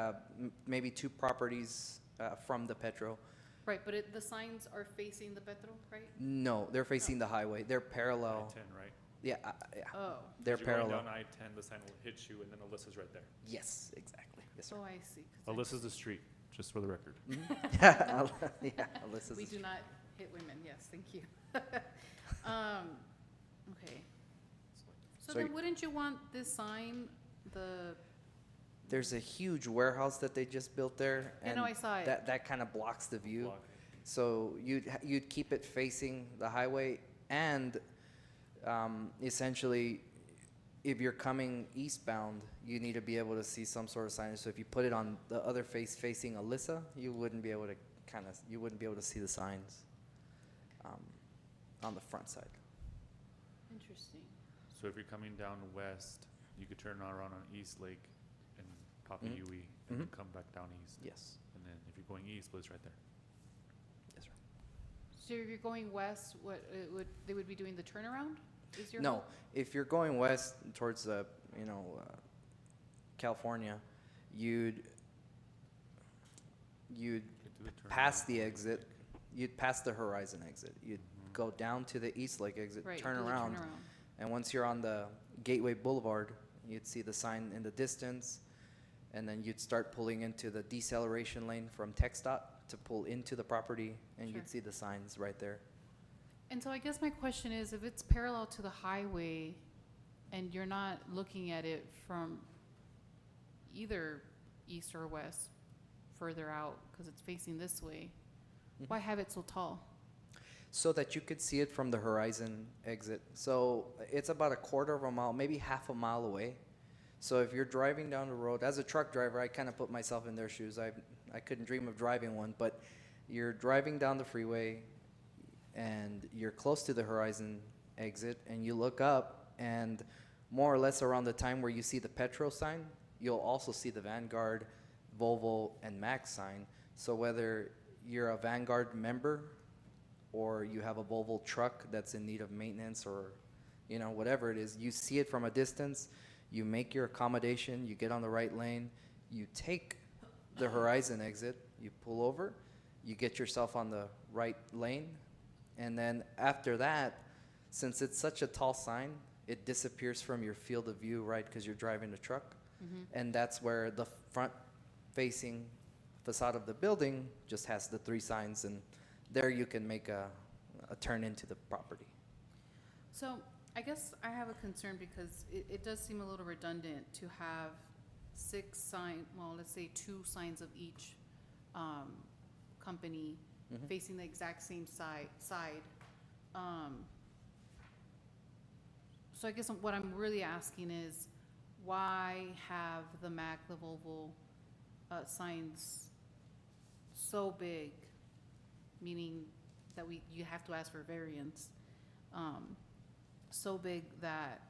maybe 2 properties from the Petro. Right, but the signs are facing the Petro, right? No, they're facing the highway. They're parallel. I-10, right? Yeah, yeah, Oh, they're As you're going parallel. down I-10, the sign will hit you, and then Alyssa's right there. Yes, exactly. Yes, sir. oh, I see. 'cause Alyssa's the street, just for the record. yeah, Alyssa's. We do not hit women, yes, thank you. Okay. So So then y- wouldn't you want this sign, There's a huge warehouse that they just built there. I know, I saw it. That kind of blocks the view. Block. So you'd keep it facing the highway, and essentially, if you're coming eastbound, you need to be able to see some sort of signage. So if you put it on the other face facing Alyssa, you wouldn't be able to see the signs on the front side. interesting. So if you're coming down west, you could turn around on East Lake top of Mhm. UE, and then Mhm. come back down east. Yes. And then if you're going east, well, it's right there. Yes, sir. So if you're going west, what, they would be doing the turnaround? Is your No, hope? if you're going west towards California, you'd Get to the pass turnaround. the exit, you'd pass the Horizon exit. You'd go down to the East Lake exit, Right, turn do the around, turnaround. and once you're on the Gateway Boulevard, you'd see the sign in the distance, and then you'd start pulling into the deceleration lane from TxDOT to pull into the property, and Sure. you'd see the signs right there. And so I guess my question is, if it's parallel to the highway and you're not looking at it from either east or west, further out, because it's facing this way, why have it so tall? So that you could see it from the Horizon exit. So it's about a quarter of a mile, maybe half a mile away. So if you're driving down the road, as a truck driver, I kind of put myself in their shoes. I couldn't dream of driving one, but you're driving down the freeway and you're close to the Horizon exit and you look up, and more or less around the time where you see the Petro sign, you'll also see the Vanguard, Volvo, and Max sign. So whether you're a Vanguard member or you have a Volvo truck that's in need of maintenance, or whatever it is, you see it from a distance, you make your accommodation, you get on the right lane, you take the Horizon exit, you pull over, you get yourself on the right lane, and then after that, since it's such a tall sign, it disappears from your field of view, right, because you're driving the truck. And that's where the front facing facade of the building just has the 3 signs, and there you can make a turn into the property. So I guess I have a concern because it does seem a little redundant to have 6 well, let's say 2 signs of each company Mhm. facing the exact same side. So I guess what I'm really asking is, why have the Mac, the Volvo signs so big, meaning that you have to ask for variance, so big that,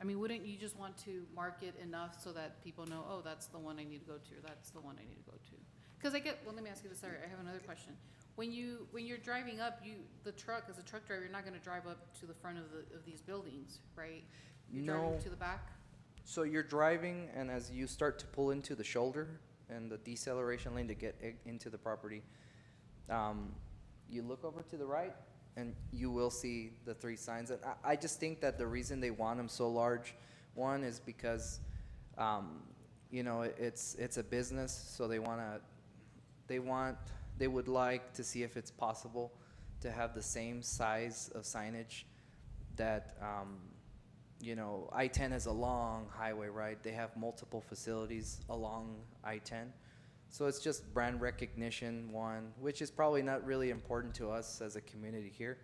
I mean, wouldn't you just want to mark it enough so that people know, oh, that's the one I need to go to, or that's the one I need to go to? Because well, let me ask you this, sorry, I have another question. When you're driving up, as a truck driver, you're not gonna drive up to the front of these buildings, right? You're driving No. to the back? So you're driving, and as you start to pull into the shoulder and the deceleration lane to get into the property, you look over to the right, and you will see the 3 signs. And I just think that the reason they want them so large, one is because, it's a business, so they would like to see if it's possible to have the same size of signage that, I-10 is a long highway, right? They have multiple facilities along I-10. So it's just brand recognition, one, which is probably not really important to us as a community here.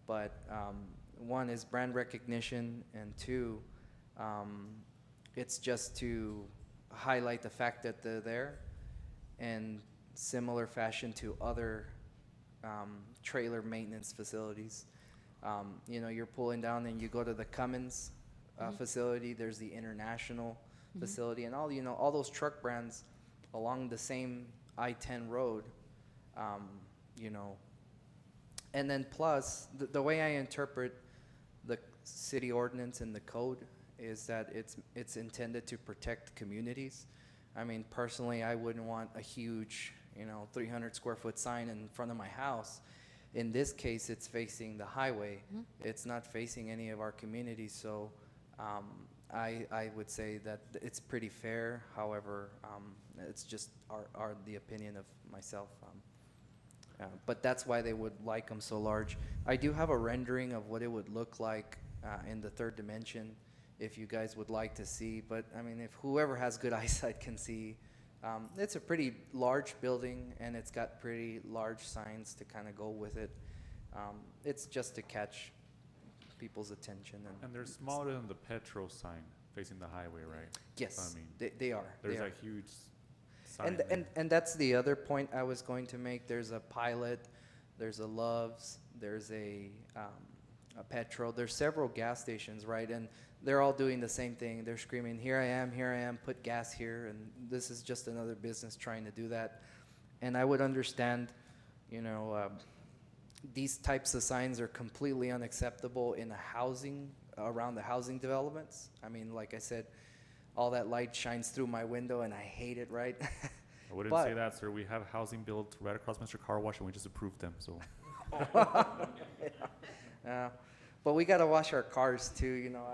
But one is brand recognition, and 2, it's just to highlight the fact that they're there, in similar fashion to other trailer maintenance facilities. You're pulling down and you go to the Cummins facility, there's the International facility, and all those truck brands along the same I-10 road, and then plus, the way I interpret the city ordinance and the code is that it's intended to protect communities. I mean, personally, I wouldn't want a huge, 300 square foot sign in front of my house. In this case, it's facing the highway. It's not facing any of our communities, so I would say that it's pretty fair. However, it's just the opinion of myself. But that's why they would like them so large. I do have a rendering of what it would look like in the 3rd dimension, if you guys would like to see. But I mean, if whoever has good eyesight can see, it's a pretty large building, and it's got pretty large signs to kind of go with it. It's just to catch people's attention. And they're smaller than the Petro sign facing the highway, right? Yes, I mean, they are. There's they are. a huge sign. And that's the other point I was going to make. There's a Pilot, there's a Love's, there's a Petro. There's several gas stations, right? And they're all doing the same thing. They're screaming, here I am, put gas here, and this is just another business trying to do that. And I would understand, you know, these types of signs are completely unacceptable in around the housing developments. I mean, like I said, all that light shines through my window and I hate it, right? I wouldn't But- say that, sir. We have housing built right across Mr. Car Wash, and we just approved them, so. But we gotta wash our cars too, you know,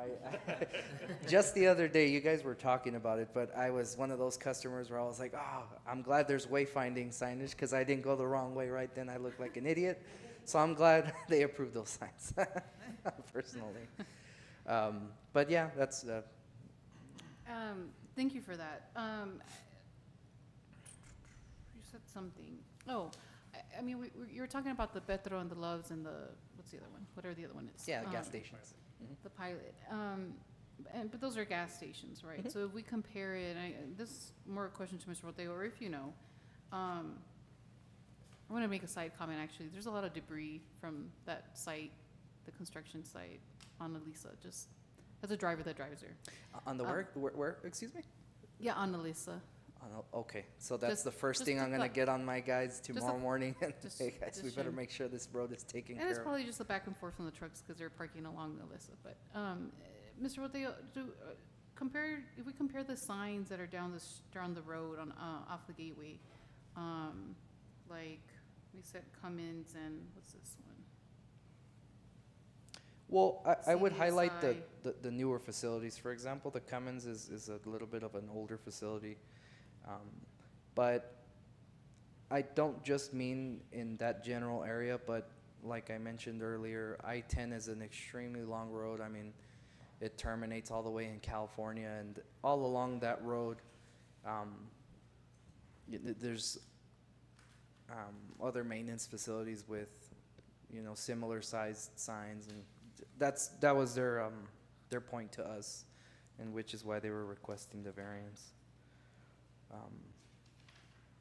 just the other day, you guys were talking about it, but I was one of those customers where I was like, oh, I'm glad there's wayfinding signage, because I didn't go the wrong way right then, I looked like an idiot. So I'm glad they approved those signs, personally. But yeah, that's, Thank you for that. You said something. Oh, I mean, you were talking about the Petro and the Loves and the, what's the other one? Whatever the other one is. yeah, gas stations. The Pilot. But those are gas stations, right? So if we compare it, this is more a question to Mr. Rotego, or if you know, I want to make a side comment, actually. There's a lot of debris from that site, the construction site on Elisa, just as a driver that drives there. On the where, excuse me? Yeah, on Elisa. Okay, so that's Just- the first just thing a I'm gonna thought. get on my guys a- tomorrow morning, and just- hey, guys, we just better shame. make sure this road is taken And care it's of. probably just the back and forth from the trucks because they're parking along the Elisa. But, Mr. Rotego, if we compare the signs that are down the road on, off the gateway, like we said Cummins and what's this one? Well, I would highlight CSI. the newer facilities. For example, the Cummins is a little bit of an older facility. But I don't just mean in that general area, but like I mentioned earlier, I-10 is an extremely long road. I mean, it terminates all the way in California, and all along that road, there's other maintenance facilities with, you know, similar sized signs, and that was their point to us, and which is why they were requesting the variance.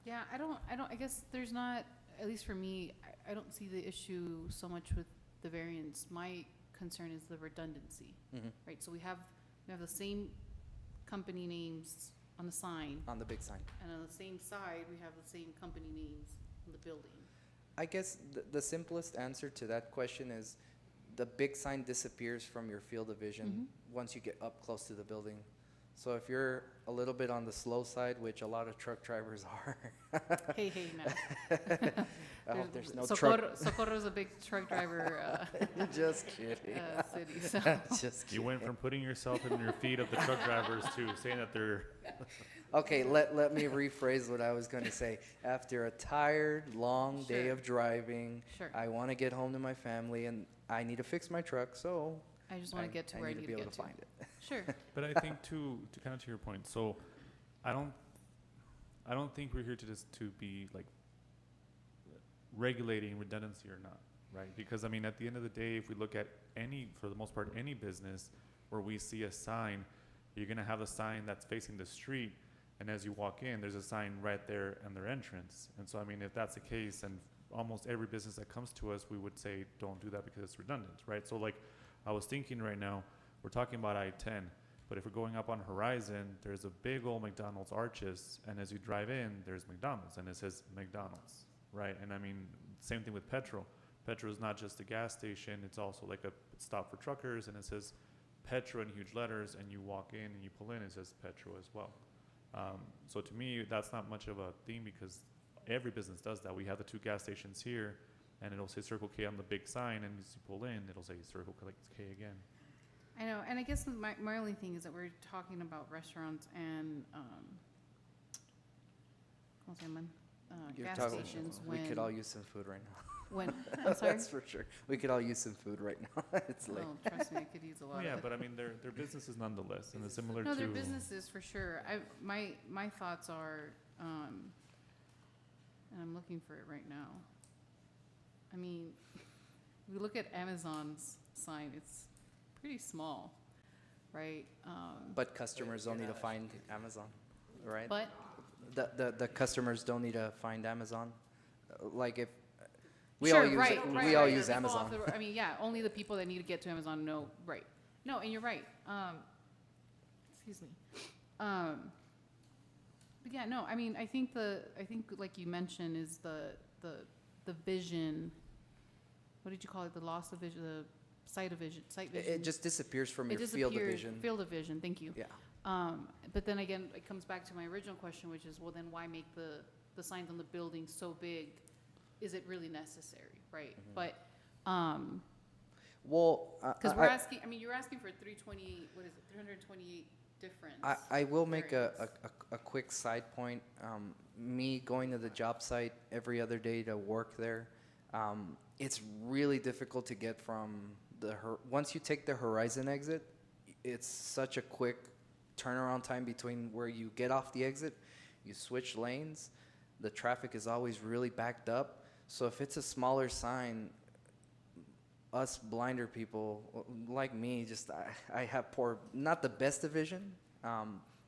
Yeah, I guess there's not, at least for me, I don't see the issue so much with the variance. My concern is the redundancy, Mhm. right? So we have the same company names on the sign, On the big sign. and on the same side, we have the same company names on the building. I guess the simplest answer to that question is the big sign disappears from your field of vision once you get up close to the building. So if you're a little bit on the slow side, which a lot of truck drivers are. Hey, now. I hope there's no truck. Socorro's a big truck driver, Just kidding. city, so. Just You kidding. went from putting yourself in your feet of the truck drivers to saying that they're, Okay, let me rephrase what I was going to say. After a tired, long day Sure. of driving, Sure. I want to get home to my family, and I need to fix my truck, so I just want to get to where I need to be able get to to. find it. Sure. but I think to kind of to your point, so I don't think we're here to just to be like regulating redundancy or not, right? Because I mean, at the end of the day, if we look at for the most part, any business where we see a sign, you're gonna have a sign that's facing the street, and as you walk in, there's a sign right there in their entrance. And so, I mean, if that's the case, and almost every business that comes to us, we would say, don't do that because it's redundant, right? So like, I was thinking right now, we're talking about I-10, but if we're going up on Horizon, there's a big old McDonald's arches, and as you drive in, there's McDonald's, and it says McDonald's, right? And I mean, same thing with Petro. Petro is not just a gas station, it's also like a stop for truckers, and it says Petro in huge letters, and you walk in and you pull in, it says Petro as well. So to me, that's not much of a theme because every business does that. We have the 2 gas stations here, and it'll say Circle K on the big sign, and as you pull in, it'll say Circle K again. I know, and I guess my only thing is that we're talking about restaurants and, ¿cómo se llaman? You're Gas talking- stations We when, could all use some food right now. when, I'm sorry? That's for sure. We could all use some food right now. It's late. Oh, trust me, I could use a lot Oh, of yeah, it. but I mean, they're businesses nonetheless, and it's similar No, to. they're businesses for sure. My thoughts are, and I'm looking for it right now. I mean, we look at Amazon's sign, it's pretty small, right? But customers don't need to find Amazon, right? But, The customers don't need to find Amazon. Like if, we all sure, use, right, it- right, we all right. use People off Amazon. I mean, yeah, only the people that need to get to Amazon know, right. No, and you're right. Excuse me. But yeah, no, I mean, I think like you mentioned is the vision. What did you call it? The loss of vision, the sight vision. It just disappears from It your field of disappears- vision. Field of vision, thank you. Yeah. But then again, it comes back to my original question, which is, well, then why make the signs on the building so big? Is it really necessary, right? Mm-hmm. But, Well, because we're asking, I mean, you're asking for 320, what is it, 328 difference. I will make variance. a quick side point. Me going to the job site every other day to work there, it's really difficult to get from once you take the Horizon exit, it's such a quick turnaround time between where you get off the exit, you switch lanes, the traffic is always really backed up. So if it's a smaller sign, us blinder people like me, just I have not the best of vision,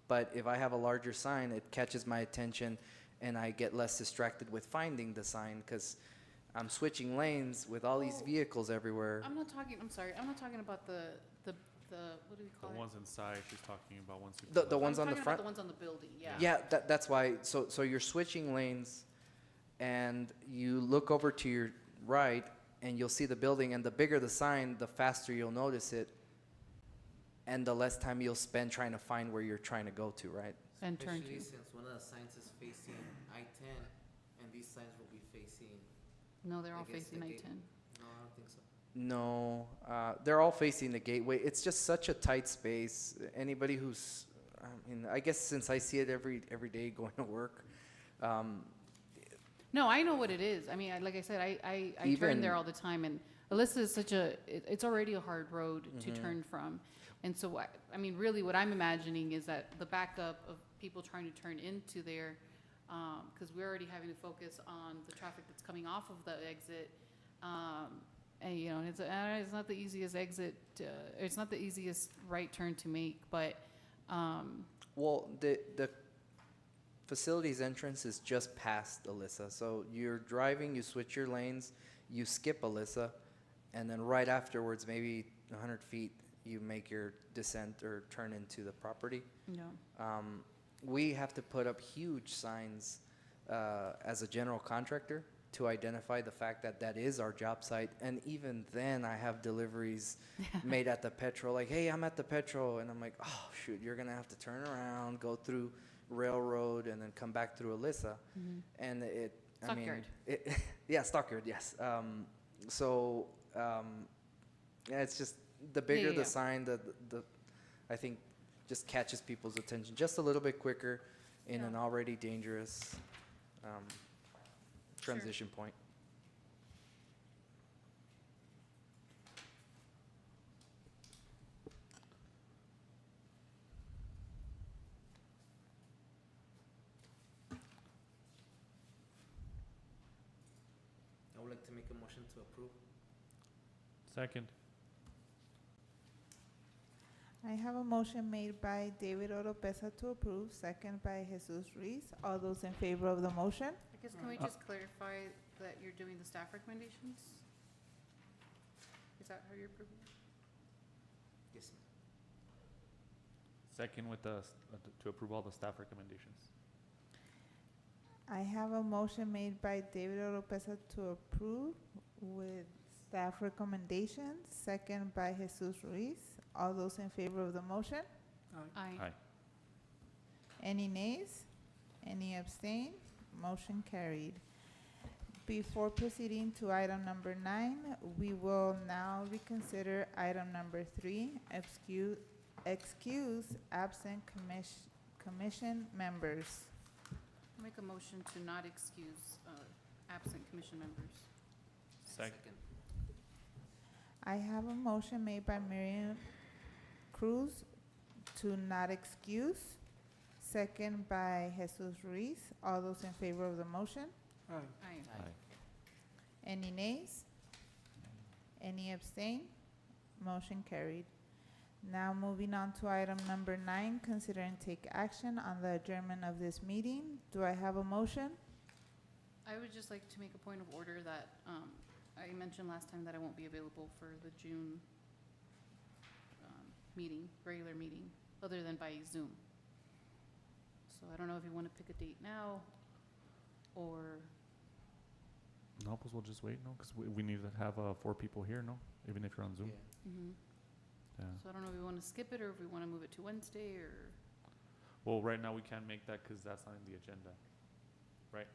but if I have a larger sign, it catches my attention and I get less distracted with finding the sign because I'm switching lanes with all these Oh. vehicles everywhere. I'm not talking about the, what do we The call it? ones inside, she's talking about ones. you The pull up. ones on the I'm talking front? about the ones on the building, yeah. Yeah, that's why. So you're switching lanes, and you look over to your right, and you'll see the building. And the bigger the sign, the faster you'll notice it, and the less time you'll spend trying to find where you're trying to go to. Right? And turn Especially to. since one of the signs is facing I-10, and these signs will be facing, No, they're I all guess facing the gate. I-10. no, I don't think so. No, they're all facing the gateway. It's just such a tight space. Anybody who's, I mean, I guess since I see it every day going to work, No, I know what it is. I mean, like I said, I turn Even- there all the time, and Alyssa is it's already a hard road to Mm-hmm. turn from. And so, I mean, really what I'm imagining is that the backup of people trying to turn into there, because we're already having to focus on the traffic that's coming off of the exit. And, you know, it's not the easiest exit, it's not the easiest right turn to make, but, well, the facility's entrance is just past Alyssa. So you're driving, you switch your lanes, you skip Alyssa, and then right afterwards, maybe 100 feet, you make your descent or turn into the property. you know. We have to put up huge signs as a general contractor to identify the fact that that is our job site. And even then, I have deliveries made at the Petro, like, hey, I'm at the Petro. And I'm like, oh, shoot, you're going to have to turn around, go through Railroad, and then come back through Alyssa. And I mean, Stockyard. yeah, Stockyard, yes. Yeah, it's just the bigger yeah, the yeah. sign, the I think just catches people's attention just a little bit quicker in an Yeah. already dangerous transition point. I would like to make a motion to approve. Second. I have a motion made by David Oropesa to approve, second by Jesus Ruiz. All those in favor of the motion? I guess, can we just clarify that you're doing the staff recommendations? Is that how you're approving? Yes, ma'am. Second with to approve all the staff recommendations. I have a motion made by David Oropesa to approve with staff recommendations, second by Jesus Ruiz. All those in favor of the motion? Aye. Aye. Any nays? Any abstain? Motion carried. Before proceeding to item number 9, we will now reconsider item number 3, excuse absent commission members. Make a motion to not excuse absent commission members. Second. I have a motion made by Miriam Cruz to not excuse, second by Jesus Ruiz. All those in favor of the motion? Aye. Any nays? Any abstain? Motion carried. Now moving on to item number 9, consider and take action on the adjournment of this meeting. Do I have a motion? I would just like to make a point of order that I mentioned last time that I won't be available for the June meeting, regular meeting, other than by Zoom. So I don't know if you want to pick a date now, or, No, pues we'll just wait, no? Because we need to have 4 people here, no? Even if you're on Zoom. Yeah. mhm. Yeah. So I don't know if we want to skip it, or if we want to move it to Wednesday, or, Well, right now we can't make that because that's not in the agenda, right?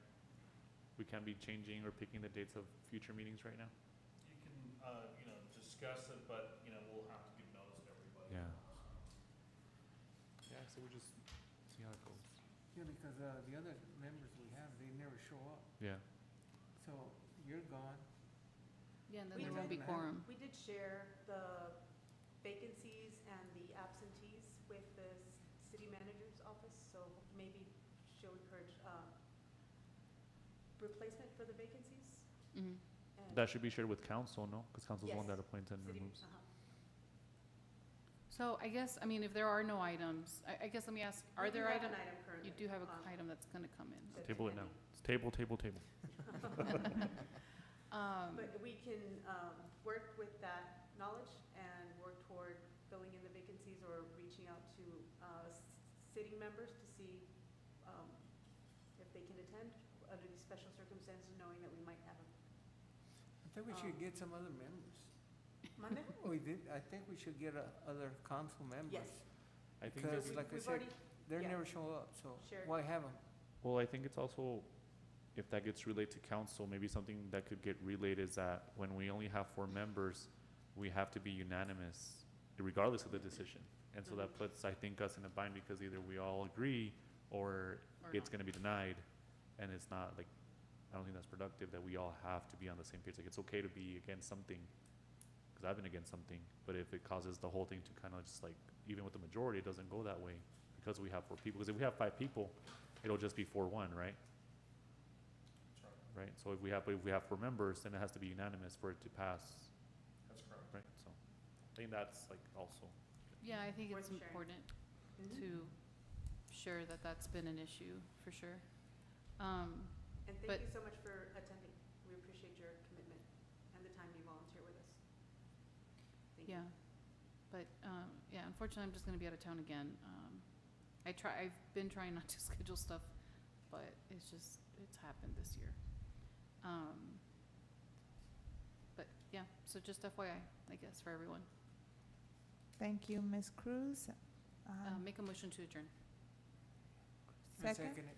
We can't be changing or picking the dates of future meetings right now? You can, discuss it, but, we'll have to give notice to everybody. Yeah. Yeah, so we just see how it goes. Yeah, because, the other members we have, they never show up, Yeah. so you're gone. yeah, and then We there won't be did- quorum. We did share the vacancies and the absentees with the city manager's office, so maybe she'll encourage, replacement for the vacancies. Mhm. And That should be shared with council, no? Because council's the one Yes. that appoints and city- removes. So I guess, I mean, if there are no items, I guess let me ask, are there We do items? have an item currently. You do have an um, item that's gonna come in. that's Table it now. pending. It's table, table, table. But we can, work with that knowledge and work toward filling in the vacancies or reaching out to, city members to see, if they can attend under these special circumstances, knowing that we might have a, I think we should get some other members. Monday? I think we should get, other council members. Yes. I think Because, that, like I We've said, already, they yeah. never show up, so Sure. why have them? well, I think it's also, if that gets relayed to council, maybe something that could get relayed is that when we only have 4 members, we have to be unanimous regardless of the decision. And so that puts, I think, us in a bind because either we all agree or Or it's not. gonna be denied. And it's not like, I don't think that's productive that we all have to be on the same page. Like, it's okay to be against something, because I've been against something, but if it causes the whole thing to kind of just like, even with the majority, it doesn't go that way because we have 4 people. Because if we have 5 people, it'll just be 4-1, right? Right, so if we have 4 members, then it has to be unanimous for it to pass, That's correct. right? So I think that's like also, Yeah, I think it's Worth sharing. important Mhm. to share that that's been an issue, for sure. And But- thank you so much for attending. We appreciate your commitment and the time you volunteer with us. Thank you. Yeah, but, yeah, unfortunately, I'm just gonna be out of town again. I've been trying not to schedule stuff, but it's happened this year. But, yeah, so just FYI, I guess, for everyone. Thank you, Ms. Cruz. Make a motion to adjourn. I Second? second it.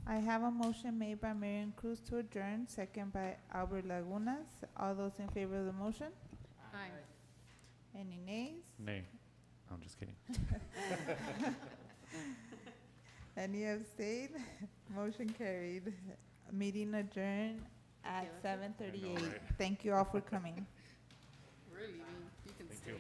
I have a motion made by Marion Cruz to adjourn, second by Albert Lagunas. All those in favor of the motion? Aye. Any nays? nay. No, I'm just kidding. Any abstain? Motion carried. Meeting adjourned at Okay, that's it. 7:38. right? Thank you all for coming. We're leaving, you can Thank stay. you.